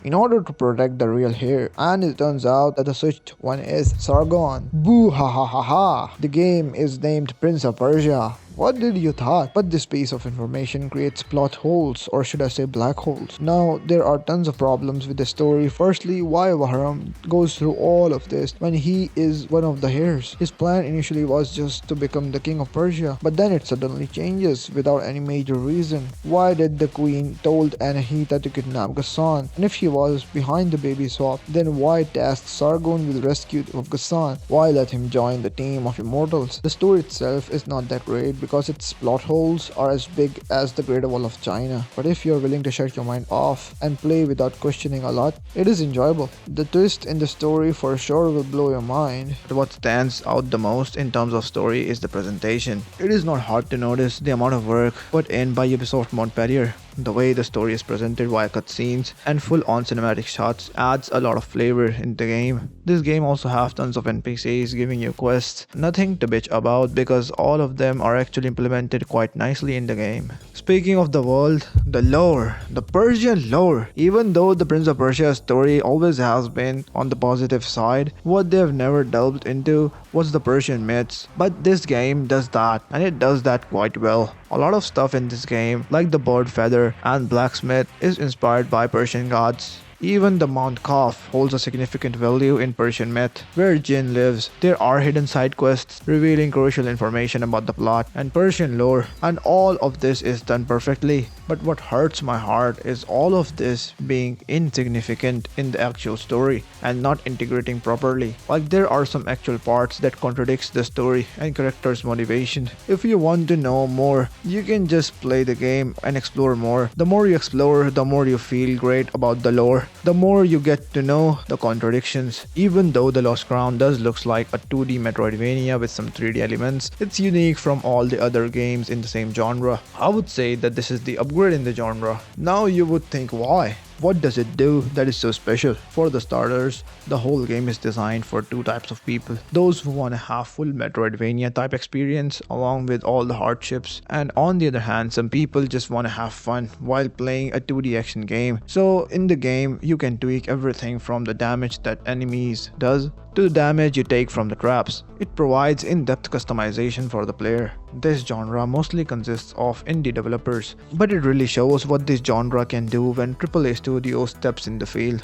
in order to protect the real heir, and it turns out that the switched one is Sargon. Boo ha ha ha ha! The game is named Prince of Persia. What did you thought? But this piece of information creates plot holes, or should I say black holes. Now, there are tons of problems with the story. Firstly, why Varham goes through all of this when he is one of the heirs? His plan initially was just to become the king of Persia, but then it suddenly changes without any major reason. Why did the queen told Anahita to kidnap Ghassan? And if he was behind the baby swap, then why tasked Sargon with rescue of Ghassan? Why let him join the team of immortals? The story itself is not that great because its plot holes are as big as the Great Wall of China. But if you're willing to shut your mind off and play without questioning a lot, it is enjoyable. The twist in the story for sure will blow your mind. But what stands out the most in terms of story is the presentation. It is not hard to notice the amount of work put in by Ubisoft Montpellier. The way the story is presented via cutscenes and full-on cinematic shots adds a lot of flavor in the game. This game also has tons of NPCs giving you quests, nothing to bitch about because all of them are actually implemented quite nicely in the game. Speaking of the world, the lore, the Persian lore. Even though the Prince of Persia story always has been on the positive side, what they have never delved into was the Persian myths. But this game does that, and it does that quite well. A lot of stuff in this game, like the bird feather and blacksmith, is inspired by Persian gods. Even the Mount Kaf holds a significant value in Persian myth, where Jinn lives. There are hidden side quests revealing crucial information about the plot and Persian lore, and all of this is done perfectly. But what hurts my heart is all of this being insignificant in the actual story and not integrating properly. Like there are some actual parts that contradicts the story and characters' motivation. If you want to know more, you can just play the game and explore more. The more you explore, the more you feel great about the lore. The more you get to know the contradictions. Even though The Lost Crown does looks like a 2D Metroidvania with some 3D elements, it's unique from all the other games in the same genre. I would say that this is the upgrade in the genre. Now you would think why? What does it do that is so special? For the starters, the whole game is designed for two types of people. Those who want to have full Metroidvania type experience along with all the hardships, and on the other hand, some people just want to have fun while playing a 2D action game. So in the game, you can tweak everything from the damage that enemies does to the damage you take from the traps. It provides in-depth customization for the player. This genre mostly consists of indie developers, but it really shows what this genre can do when AAA studio steps in the field.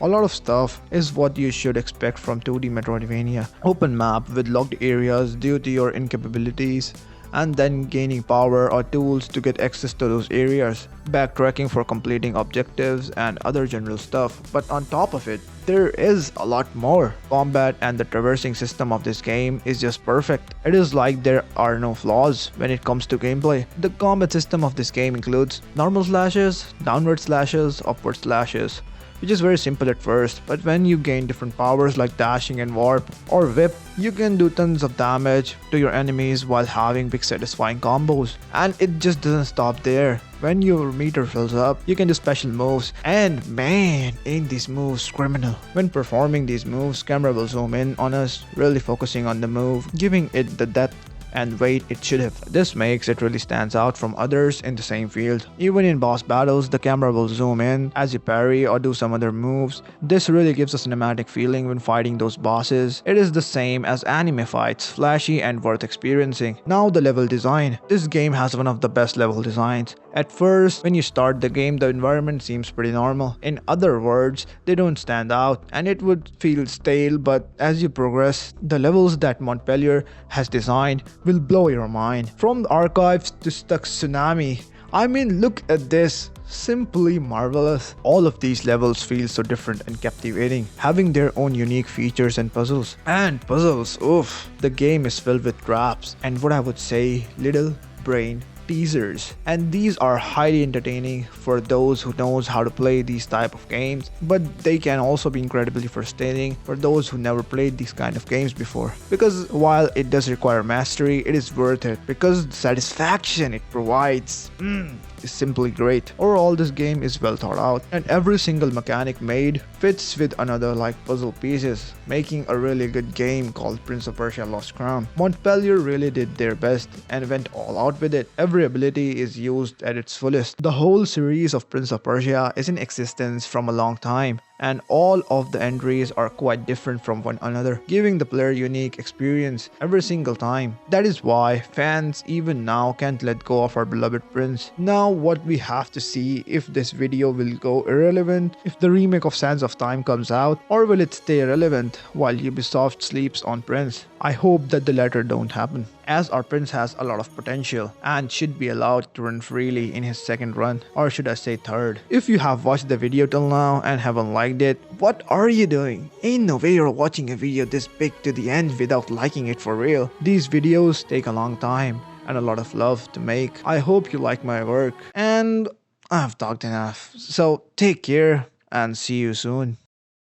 A lot of stuff is what you should expect from 2D Metroidvania. Open map with locked areas due to your incapabilities, and then gaining power or tools to get access to those areas, backtracking for completing objectives and other general stuff. But on top of it, there is a lot more. Combat and the traversing system of this game is just perfect. It is like there are no flaws when it comes to gameplay. The combat system of this game includes normal slashes, downward slashes, upward slashes, which is very simple at first, but when you gain different powers like dashing and warp or whip, you can do tons of damage to your enemies while having big satisfying combos. And it just doesn't stop there. When your meter fills up, you can do special moves, and man, ain't these moves criminal. When performing these moves, camera will zoom in on us, really focusing on the move, giving it the depth and weight it should have. This makes it really stands out from others in the same field. Even in boss battles, the camera will zoom in as you parry or do some other moves. This really gives a cinematic feeling when fighting those bosses. It is the same as anime fights, flashy and worth experiencing. Now the level design. This game has one of the best level designs. At first, when you start the game, the environment seems pretty normal. In other words, they don't stand out and it would feel stale, but as you progress, the levels that Montpellier has designed will blow your mind. From the archives to Stuck Tsunami, I mean, look at this. Simply marvelous. All of these levels feel so different and captivating, having their own unique features and puzzles. Oof. The game is filled with traps and what I would say, little brain teasers, and these are highly entertaining for those who knows how to play these type of games, but they can also be incredibly frustrating for those who never played these kind of games before, because while it does require mastery, it is worth it because the satisfaction it provides is simply great. Overall, this game is well thought out and every single mechanic made fits with another like puzzle pieces, making a really good game called Prince of Persia Lost Crown. Montpellier really did their best and went all out with it. Every ability is used at its fullest. The whole series of Prince of Persia is in existence from a long time, and all of the entries are quite different from one another, giving the player unique experience every single time. That is why fans even now can't let go of our beloved prince. Now what we have to see if this video will go irrelevant if the remake of Sands of Time comes out, or will it stay relevant while Ubisoft sleeps on Prince. I hope that the latter don't happen, as our prince has a lot of potential and should be allowed to run freely in his second run, or should I say third. If you have watched the video till now and haven't liked it, what are you doing? Ain't no way you're watching a video this big to the end without liking it for real. These videos take a long time and a lot of love to make. I hope you like my work, and I've talked enough. So take care and see you soon.